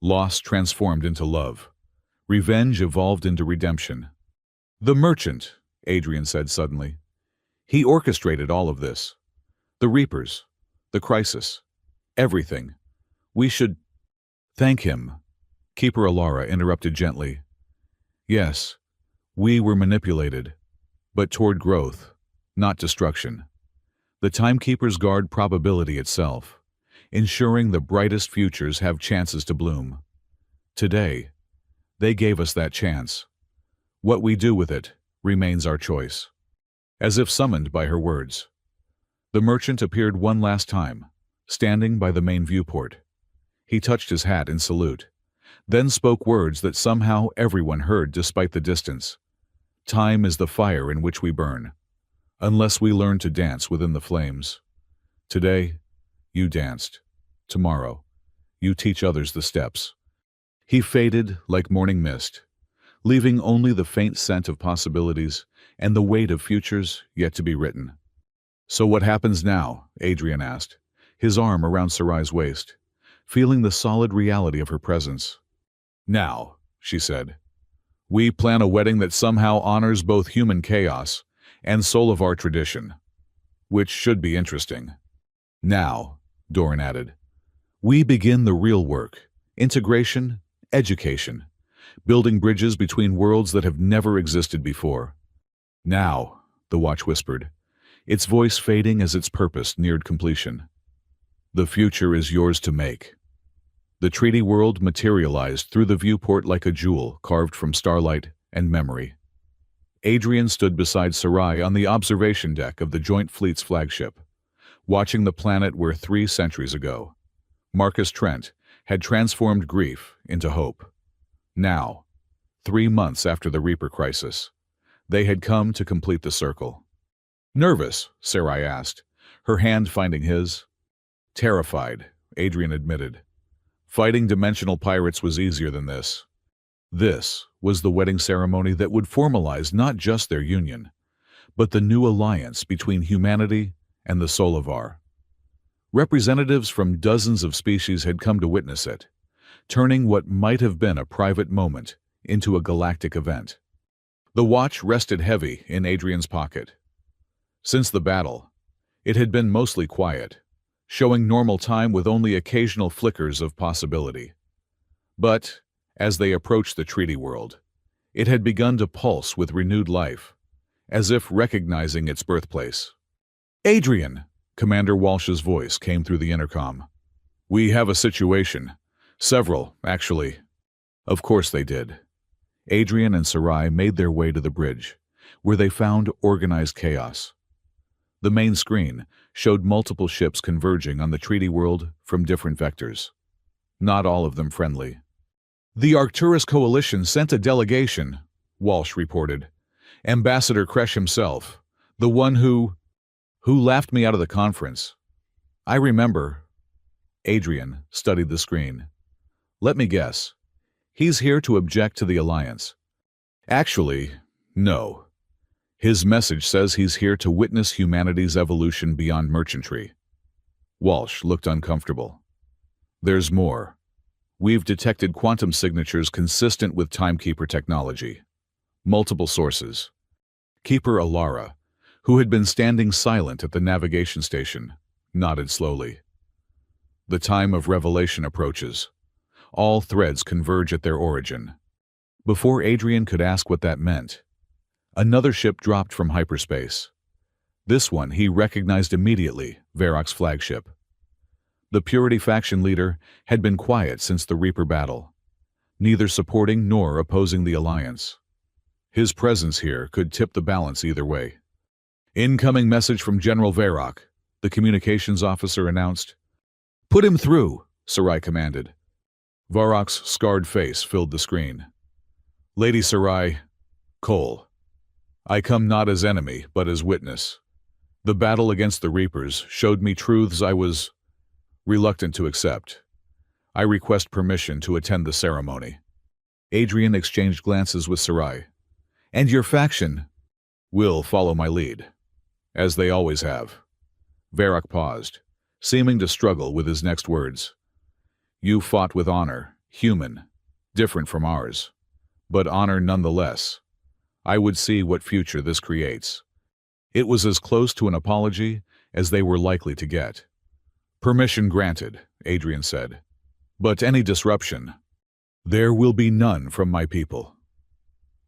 Speaker 1: Loss transformed into love. Revenge evolved into redemption. "The merchant," Adrian said suddenly. "He orchestrated all of this. The Reapers, the crisis, everything. We should thank him." Keeper Alara interrupted gently. "Yes, we were manipulated, but toward growth, not destruction. The timekeepers guard probability itself, ensuring the brightest futures have chances to bloom. Today, they gave us that chance. What we do with it remains our choice." As if summoned by her words, the merchant appeared one last time, standing by the main viewport. He touched his hat in salute, then spoke words that somehow everyone heard despite the distance. "Time is the fire in which we burn, unless we learn to dance within the flames. Today, you danced. Tomorrow, you teach others the steps." He faded like morning mist, leaving only the faint scent of possibilities and the weight of futures yet to be written. "So what happens now?" Adrian asked, his arm around Sarai's waist, feeling the solid reality of her presence. "Now," she said, "we plan a wedding that somehow honors both human chaos and Solovar tradition, which should be interesting." "Now," Doran added, "we begin the real work, integration, education, building bridges between worlds that have never existed before." "Now," the watch whispered, its voice fading as its purpose neared completion. "The future is yours to make." The treaty world materialized through the viewport like a jewel carved from starlight and memory. Adrian stood beside Sarai on the observation deck of the Joint Fleet's flagship, watching the planet where 3 centuries ago, Marcus Trent had transformed grief into hope. Now, 3 months after the Reaper crisis, they had come to complete the circle. "Nervous?" Sarai asked, her hand finding his. "Terrified," Adrian admitted. "Fighting dimensional pirates was easier than this." This was the wedding ceremony that would formalize not just their union, but the new alliance between humanity and the Solovar. Representatives from dozens of species had come to witness it, turning what might have been a private moment into a galactic event. The watch rested heavy in Adrian's pocket. Since the battle, it had been mostly quiet, showing normal time with only occasional flickers of possibility. But, as they approached the treaty world, it had begun to pulse with renewed life, as if recognizing its birthplace. "Adrian!" Commander Walsh's voice came through the intercom. "We have a situation. Several, actually." Of course they did. Adrian and Sarai made their way to the bridge, where they found organized chaos. The main screen showed multiple ships converging on the treaty world from different vectors. Not all of them friendly. "The Arcturus Coalition sent a delegation," Walsh reported. "Ambassador Kresh himself, the one who laughed me out of the conference. I remember." Adrian studied the screen. "Let me guess. He's here to object to the alliance." "Actually, no. His message says he's here to witness humanity's evolution beyond merchantry." Walsh looked uncomfortable. "There's more. We've detected quantum signatures consistent with timekeeper technology. Multiple sources." Keeper Alara, who had been standing silent at the navigation station, nodded slowly. "The time of revelation approaches. All threads converge at their origin." Before Adrian could ask what that meant, another ship dropped from hyperspace. This one he recognized immediately, Varrock's flagship. The Purity faction leader had been quiet since the Reaper battle, neither supporting nor opposing the alliance. His presence here could tip the balance either way. "Incoming message from General Varrock," the communications officer announced. "Put him through," Sarai commanded. Varrock's scarred face filled the screen. "Lady Sarai, Cole, I come not as enemy, but as witness. The battle against the Reapers showed me truths I was reluctant to accept. I request permission to attend the ceremony." Adrian exchanged glances with Sarai. "And your faction will follow my lead, as they always have." Varrock paused, seeming to struggle with his next words. "You fought with honor, human, different from ours, but honor nonetheless. I would see what future this creates." It was as close to an apology as they were likely to get. "Permission granted," Adrian said. "But any disruption, there will be none from my people."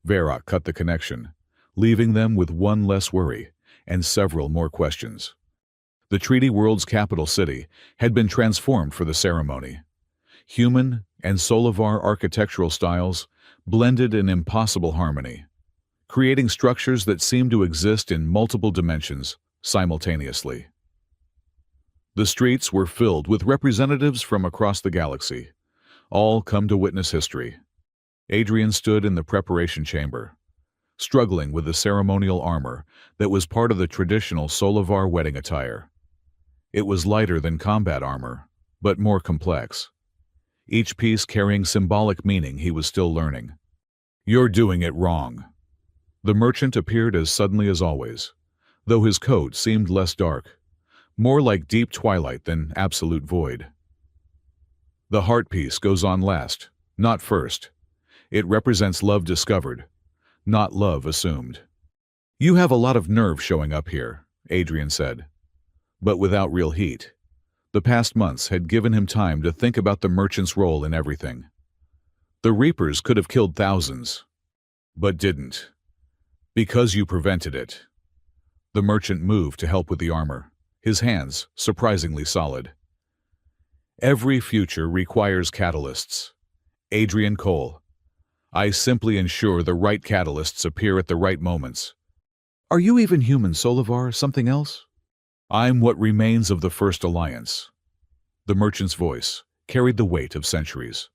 Speaker 1: Varrock cut the connection, leaving them with one less worry and several more questions. The Treaty World's capital city had been transformed for the ceremony. Human and Solovar architectural styles blended in impossible harmony, creating structures that seemed to exist in multiple dimensions simultaneously. The streets were filled with representatives from across the galaxy, all come to witness history. Adrian stood in the preparation chamber, struggling with the ceremonial armor that was part of the traditional Solovar wedding attire. It was lighter than combat armor, but more complex, each piece carrying symbolic meaning he was still learning. "You're doing it wrong." The merchant appeared as suddenly as always, though his coat seemed less dark, more like deep twilight than absolute void. "The heart piece goes on last, not first. It represents love discovered, not love assumed." "You have a lot of nerve showing up here," Adrian said, but without real heat. The past months had given him time to think about the merchant's role in everything. The Reapers could have killed thousands, but didn't. Because you prevented it. The merchant moved to help with the armor, his hands surprisingly solid. "Every future requires catalysts. Adrian Cole. I simply ensure the right catalysts appear at the right moments." "Are you even human, Solovar, something else?" "I'm what remains of the First Alliance." The merchant's voice carried the weight of centuries.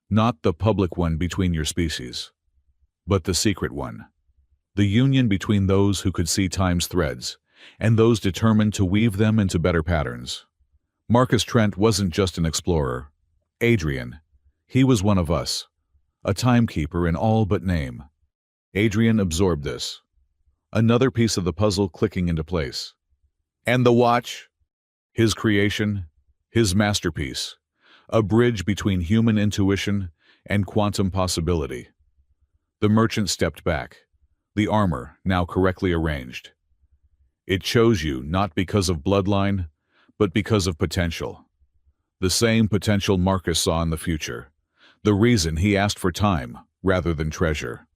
Speaker 1: "Not the public one between your species, but the secret one. The union between those who could see time's threads and those determined to weave them into better patterns. Marcus Trent wasn't just an explorer. Adrian, he was one of us, a timekeeper in all but name." Adrian absorbed this, another piece of the puzzle clicking into place. "And the watch?" "His creation, his masterpiece, a bridge between human intuition and quantum possibility." The merchant stepped back, the armor now correctly arranged. "It chose you not because of bloodline, but because of potential. The same potential Marcus saw in the future, the reason he asked for time rather than treasure."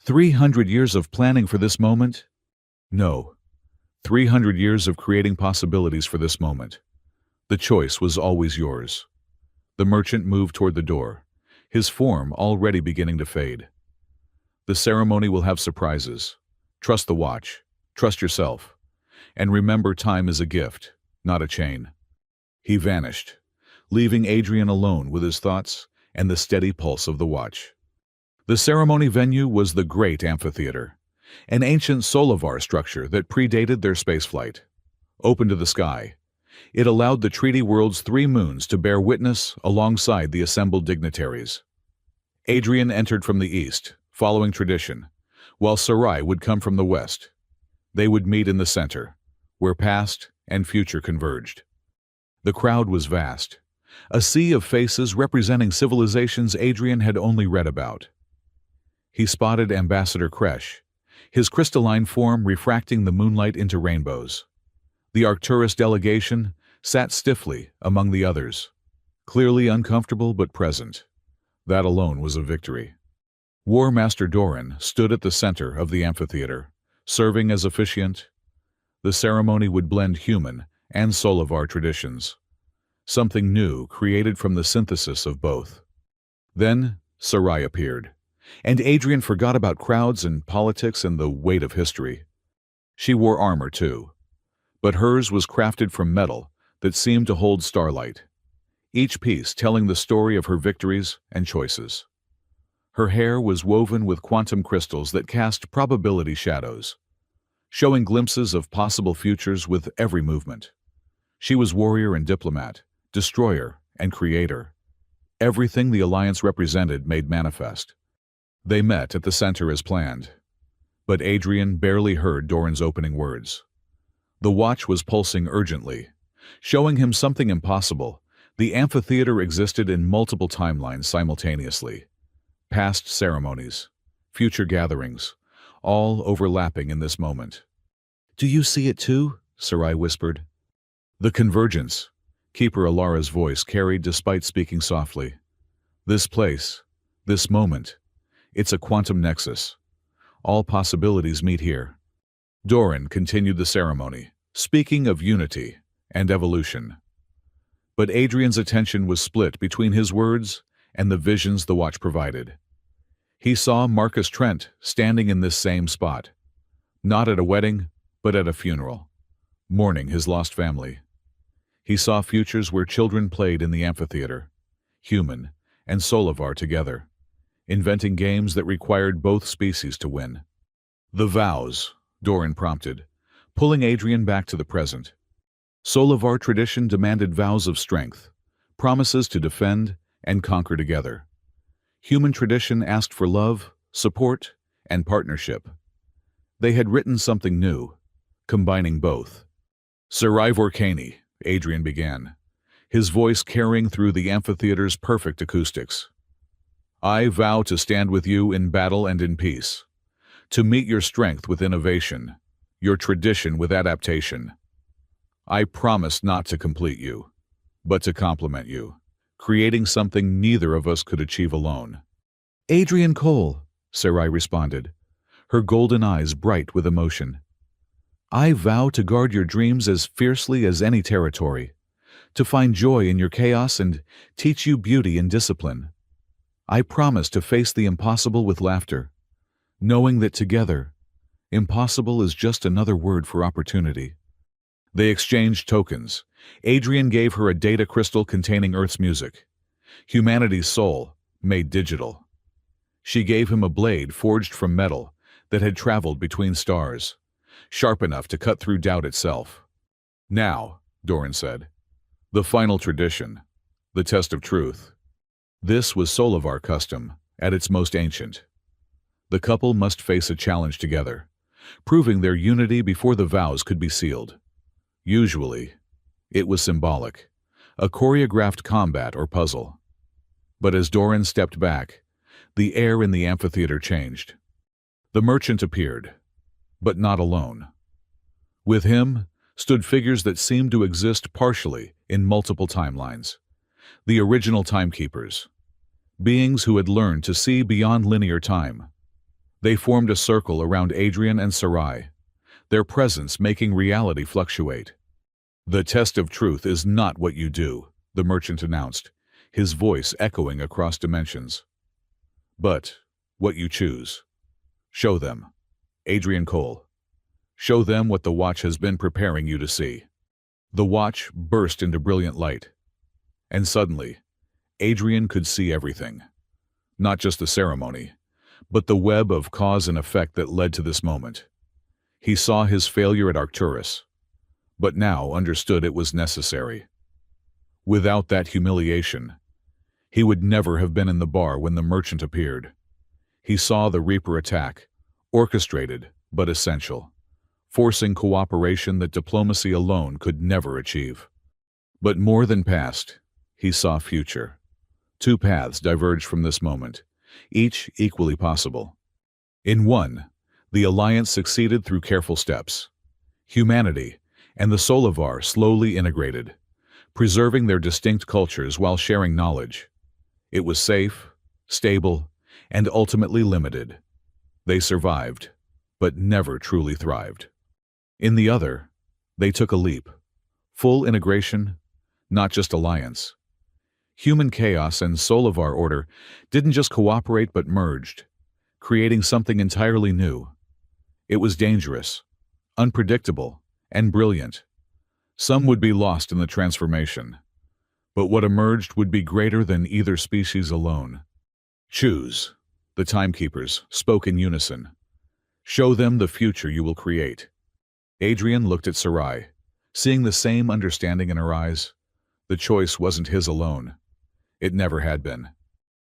Speaker 1: 300 years of planning for this moment? No. 300 years of creating possibilities for this moment. The choice was always yours. The merchant moved toward the door, his form already beginning to fade. "The ceremony will have surprises. Trust the watch, trust yourself, and remember time is a gift, not a chain." He vanished, leaving Adrian alone with his thoughts and the steady pulse of the watch. The ceremony venue was the Great Amphitheater, an ancient Solovar structure that predated their spaceflight. Open to the sky, it allowed the Treaty World's 3 moons to bear witness alongside the assembled dignitaries. Adrian entered from the east, following tradition, while Sarai would come from the west. They would meet in the center, where past and future converged. The crowd was vast, a sea of faces representing civilizations Adrian had only read about. He spotted Ambassador Kresh, his crystalline form refracting the moonlight into rainbows. The Arcturus delegation sat stiffly among the others, clearly uncomfortable but present. That alone was a victory. War Master Doran stood at the center of the amphitheater, serving as officiant. The ceremony would blend human and Solovar traditions, something new created from the synthesis of both. Then Sarai appeared, and Adrian forgot about crowds and politics and the weight of history. She wore armor too, but hers was crafted from metal that seemed to hold starlight, each piece telling the story of her victories and choices. Her hair was woven with quantum crystals that cast probability shadows, showing glimpses of possible futures with every movement. She was warrior and diplomat, destroyer and creator. Everything the Alliance represented made manifest. They met at the center as planned, but Adrian barely heard Doran's opening words. The watch was pulsing urgently, showing him something impossible. The amphitheater existed in multiple timelines simultaneously. Past ceremonies, future gatherings, all overlapping in this moment. "Do you see it too?" Sarai whispered. "The convergence," Keeper Alara's voice carried despite speaking softly. "This place, this moment, it's a quantum nexus. All possibilities meet here." Doran continued the ceremony, speaking of unity and evolution. But Adrian's attention was split between his words and the visions the watch provided. He saw Marcus Trent standing in this same spot, not at a wedding, but at a funeral, mourning his lost family. He saw futures where children played in the amphitheater, human and Solovar together, inventing games that required both species to win. "The vows," Doran prompted, pulling Adrian back to the present. Solovar tradition demanded vows of strength, promises to defend and conquer together. Human tradition asked for love, support, and partnership. They had written something new, combining both. "Sarai Vorkani," Adrian began, his voice carrying through the amphitheater's perfect acoustics. "I vow to stand with you in battle and in peace, to meet your strength with innovation, your tradition with adaptation. I promise not to complete you, but to complement you, creating something neither of us could achieve alone." "Adrian Cole," Sarai responded, her golden eyes bright with emotion. "I vow to guard your dreams as fiercely as any territory, to find joy in your chaos and teach you beauty and discipline. I promise to face the impossible with laughter, knowing that together, impossible is just another word for opportunity." They exchanged tokens. Adrian gave her a data crystal containing Earth's music, humanity's soul, made digital. She gave him a blade forged from metal that had traveled between stars, sharp enough to cut through doubt itself. "Now," Doran said, "the final tradition, the test of truth." This was Solovar custom, at its most ancient. The couple must face a challenge together, proving their unity before the vows could be sealed. Usually, it was symbolic, a choreographed combat or puzzle. But as Doran stepped back, the air in the amphitheater changed. The merchant appeared, but not alone. With him stood figures that seemed to exist partially in multiple timelines. The original timekeepers, beings who had learned to see beyond linear time. They formed a circle around Adrian and Sarai, their presence making reality fluctuate. "The test of truth is not what you do," the merchant announced, his voice echoing across dimensions. "But what you choose. Show them, Adrian Cole. Show them what the watch has been preparing you to see." The watch burst into brilliant light, and suddenly, Adrian could see everything. Not just the ceremony, but the web of cause and effect that led to this moment. He saw his failure at Arcturus, but now understood it was necessary. Without that humiliation, he would never have been in the bar when the merchant appeared. He saw the Reaper attack, orchestrated but essential, forcing cooperation that diplomacy alone could never achieve. But more than past, he saw future. Two paths diverged from this moment, each equally possible. In one, the Alliance succeeded through careful steps. Humanity and the Solovar slowly integrated, preserving their distinct cultures while sharing knowledge. It was safe, stable, and ultimately limited. They survived, but never truly thrived. In the other, they took a leap. Full integration, not just alliance. Human chaos and Solovar order didn't just cooperate but merged, creating something entirely new. It was dangerous, unpredictable, and brilliant. Some would be lost in the transformation, but what emerged would be greater than either species alone. Choose, the timekeepers spoke in unison. Show them the future you will create. Adrian looked at Sarai, seeing the same understanding in her eyes. The choice wasn't his alone. It never had been.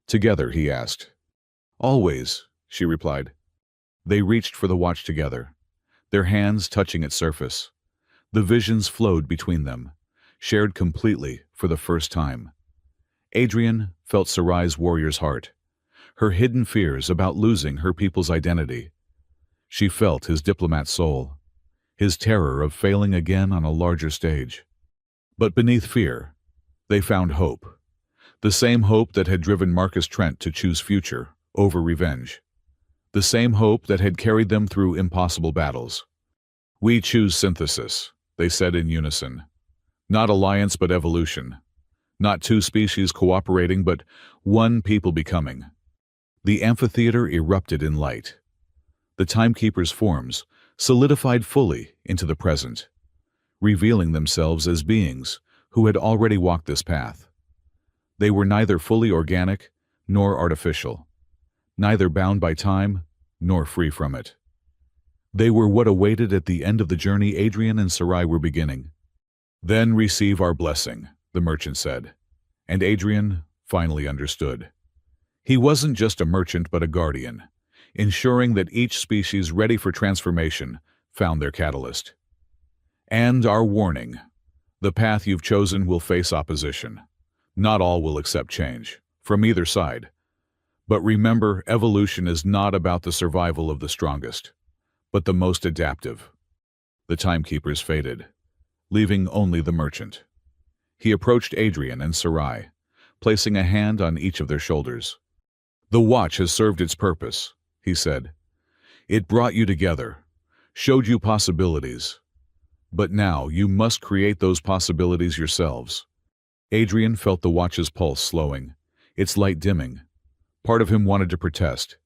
Speaker 1: Together, he asked. Always, she replied. They reached for the watch together, their hands touching its surface. The visions flowed between them, shared completely for the first time. Adrian felt Sarai's warrior's heart, her hidden fears about losing her people's identity. She felt his diplomat's soul, his terror of failing again on a larger stage. But beneath fear, they found hope. The same hope that had driven Marcus Trent to choose future over revenge. The same hope that had carried them through impossible battles. We choose synthesis, they said in unison. Not alliance but evolution. Not two species cooperating but one people becoming. The amphitheater erupted in light. The timekeepers' forms solidified fully into the present, revealing themselves as beings who had already walked this path. They were neither fully organic nor artificial, neither bound by time nor free from it. They were what awaited at the end of the journey Adrian and Sarai were beginning. Then receive our blessing, the merchant said, and Adrian finally understood. He wasn't just a merchant but a guardian, ensuring that each species ready for transformation found their catalyst. And our warning, the path you've chosen will face opposition. Not all will accept change, from either side. But remember, evolution is not about the survival of the strongest, but the most adaptive. The timekeepers faded, leaving only the merchant. He approached Adrian and Sarai, placing a hand on each of their shoulders. The watch has served its purpose, he said. It brought you together, showed you possibilities. But now you must create those possibilities yourselves. Adrian felt the watch's pulse slowing, its light dimming. Part of him wanted to protest,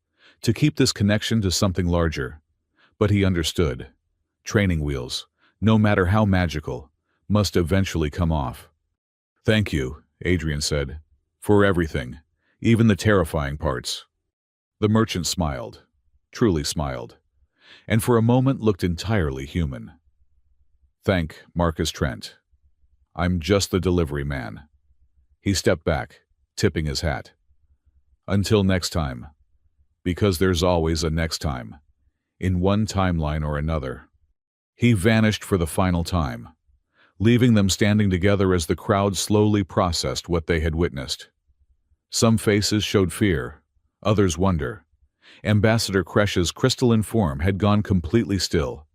Speaker 1: to keep this connection to something larger. But he understood. Training wheels, no matter how magical, must eventually come off. Thank you, Adrian said, for everything, even the terrifying parts. The merchant smiled, truly smiled, and for a moment looked entirely human. Thank Marcus Trent. I'm just the delivery man. He stepped back, tipping his hat. Until next time, because there's always a next time, in one timeline or another. He vanished for the final time, leaving them standing together as the crowd slowly processed what they had witnessed. Some faces showed fear, others wonder. Ambassador Kresh's crystalline form had gone completely still,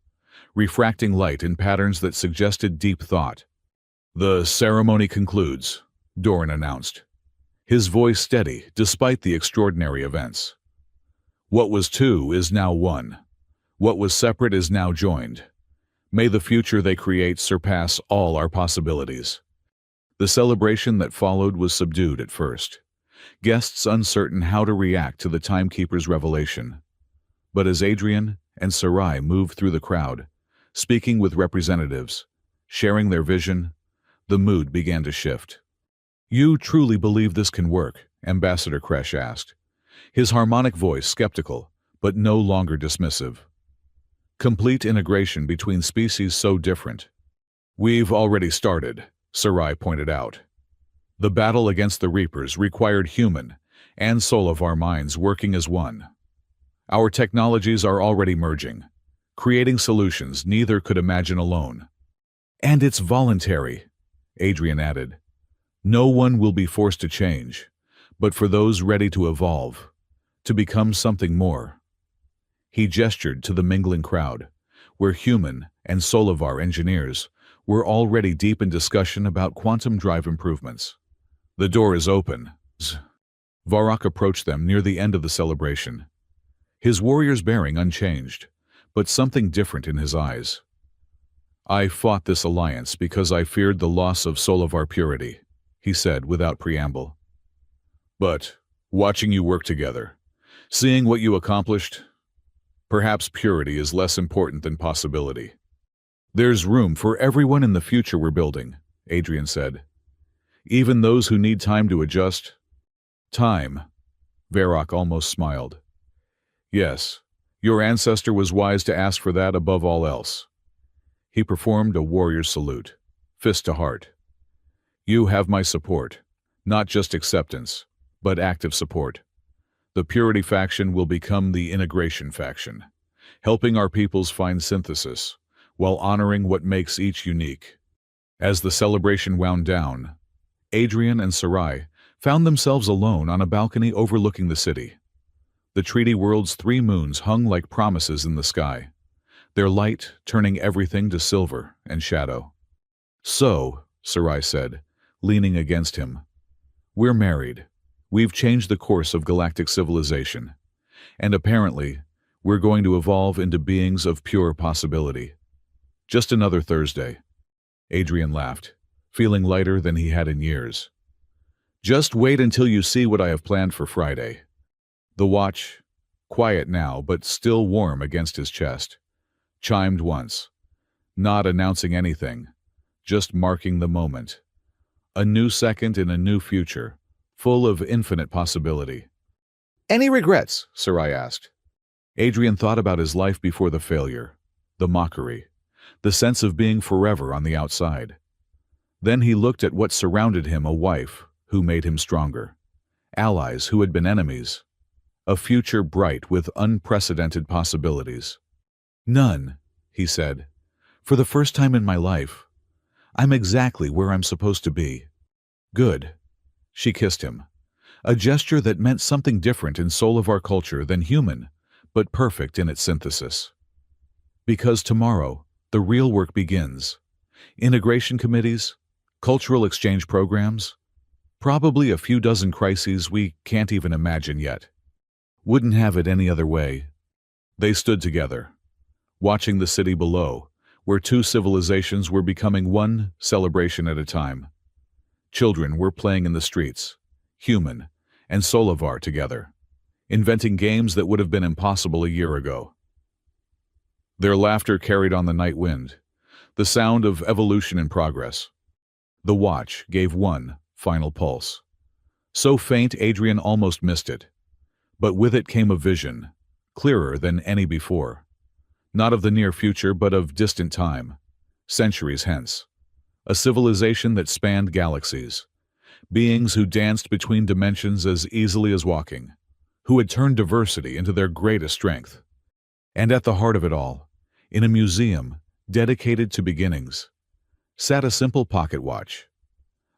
Speaker 1: refracting light in patterns that suggested deep thought. The ceremony concludes, Doran announced, his voice steady despite the extraordinary events. What was two is now one. What was separate is now joined. May the future they create surpass all our possibilities. The celebration that followed was subdued at first, guests uncertain how to react to the timekeeper's revelation. But as Adrian and Sarai moved through the crowd, speaking with representatives, sharing their vision, the mood began to shift. You truly believe this can work? Ambassador Kresh asked, his harmonic voice skeptical, but no longer dismissive. Complete integration between species so different. We've already started, Sarai pointed out. The battle against the Reapers required human and Solovar minds working as one. Our technologies are already merging, creating solutions neither could imagine alone. And it's voluntary, Adrian added. No one will be forced to change, but for those ready to evolve, to become something more. He gestured to the mingling crowd, where human and Solovar engineers were already deep in discussion about quantum drive improvements. The door is open. Varrock approached them near the end of the celebration, his warrior's bearing unchanged, but something different in his eyes. I fought this alliance because I feared the loss of Solovar purity, he said without preamble. But watching you work together, seeing what you accomplished, perhaps purity is less important than possibility. There's room for everyone in the future we're building, Adrian said. Even those who need time to adjust. Time, Varrock almost smiled. Yes, your ancestor was wise to ask for that above all else. He performed a warrior's salute, fist to heart. You have my support, not just acceptance, but active support. The purity faction will become the integration faction, helping our peoples find synthesis, while honoring what makes each unique. As the celebration wound down, Adrian and Sarai found themselves alone on a balcony overlooking the city. The treaty world's 3 moons hung like promises in the sky, their light turning everything to silver and shadow. So, Sarai said, leaning against him, we're married. We've changed the course of galactic civilization, and apparently, we're going to evolve into beings of pure possibility. Just another Thursday. Adrian laughed, feeling lighter than he had in years. Just wait until you see what I have planned for Friday. The watch, quiet now but still warm against his chest, chimed once, not announcing anything, just marking the moment. A new second in a new future, full of infinite possibility. Any regrets? Sarai asked. Adrian thought about his life before the failure, the mockery, the sense of being forever on the outside. Then he looked at what surrounded him, a wife who made him stronger, allies who had been enemies, a future bright with unprecedented possibilities. None, he said. For the first time in my life, I'm exactly where I'm supposed to be. Good. She kissed him, a gesture that meant something different in soul of our culture than human, but perfect in its synthesis. Because tomorrow, the real work begins. Integration committees, cultural exchange programs, probably a few dozen crises we can't even imagine yet. Wouldn't have it any other way. They stood together, watching the city below, where 2 civilizations were becoming one celebration at a time. Children were playing in the streets, human and Solovar together, inventing games that would have been impossible a year ago. Their laughter carried on the night wind, the sound of evolution in progress. The watch gave one final pulse. So faint Adrian almost missed it. But with it came a vision, clearer than any before. Not of the near future, but of distant time, centuries hence. A civilization that spanned galaxies. Beings who danced between dimensions as easily as walking. Who had turned diversity into their greatest strength. And at the heart of it all, in a museum dedicated to beginnings, sat a simple pocket watch.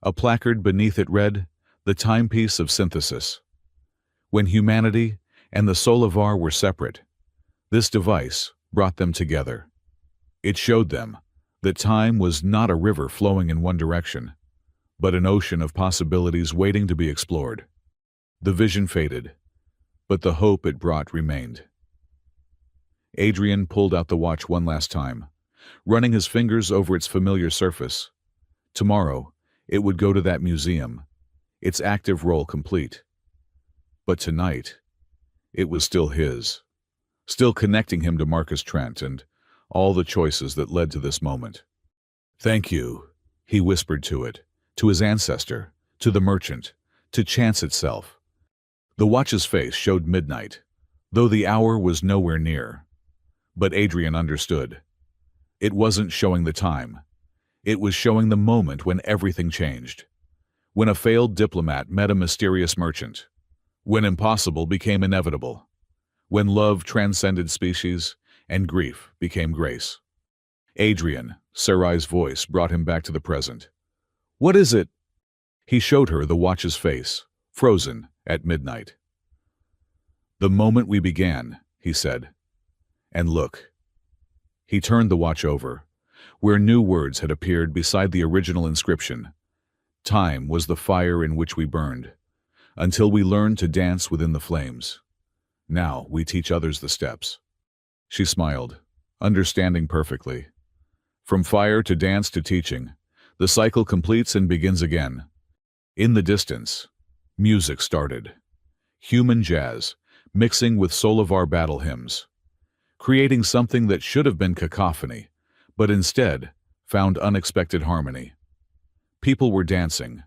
Speaker 1: A placard beneath it read, "The timepiece of synthesis." When humanity and the Solovar were separate, this device brought them together. It showed them that time was not a river flowing in one direction, but an ocean of possibilities waiting to be explored. The vision faded, but the hope it brought remained. Adrian pulled out the watch one last time, running his fingers over its familiar surface. Tomorrow, it would go to that museum, its active role complete. But tonight, it was still his, still connecting him to Marcus Trent and all the choices that led to this moment. Thank you, he whispered to it, to his ancestor, to the merchant, to chance itself. The watch's face showed midnight, though the hour was nowhere near. But Adrian understood. It wasn't showing the time. It was showing the moment when everything changed. When a failed diplomat met a mysterious merchant. When impossible became inevitable. When love transcended species and grief became grace. Adrian, Sarai's voice brought him back to the present. What is it? He showed her the watch's face, frozen at midnight. The moment we began, he said. And look. He turned the watch over, where new words had appeared beside the original inscription. Time was the fire in which we burned, until we learned to dance within the flames. Now we teach others the steps. She smiled, understanding perfectly. From fire to dance to teaching, the cycle completes and begins again. In the distance, music started. Human jazz, mixing with Solivar battle hymns, creating something that should have been cacophony, but instead found unexpected harmony. People were dancing,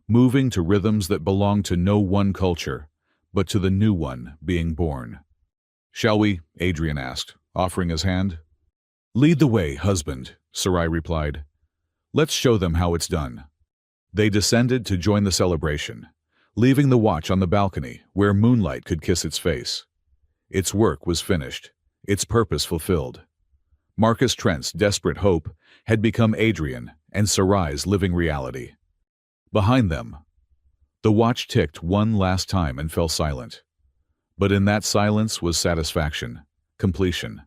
Speaker 1: moving to rhythms that belonged to no one culture, but to the new one being born. "Shall we?" Adrian asked, offering his hand. "Lead the way, husband," Sarai replied. "Let's show them how it's done." They descended to join the celebration, leaving the watch on the balcony where moonlight could kiss its face. Its work was finished, its purpose fulfilled. Marcus Trent's desperate hope had become Adrian and Sarai's living reality. Behind them, the watch ticked one last time and fell silent. But in that silence was satisfaction, completion.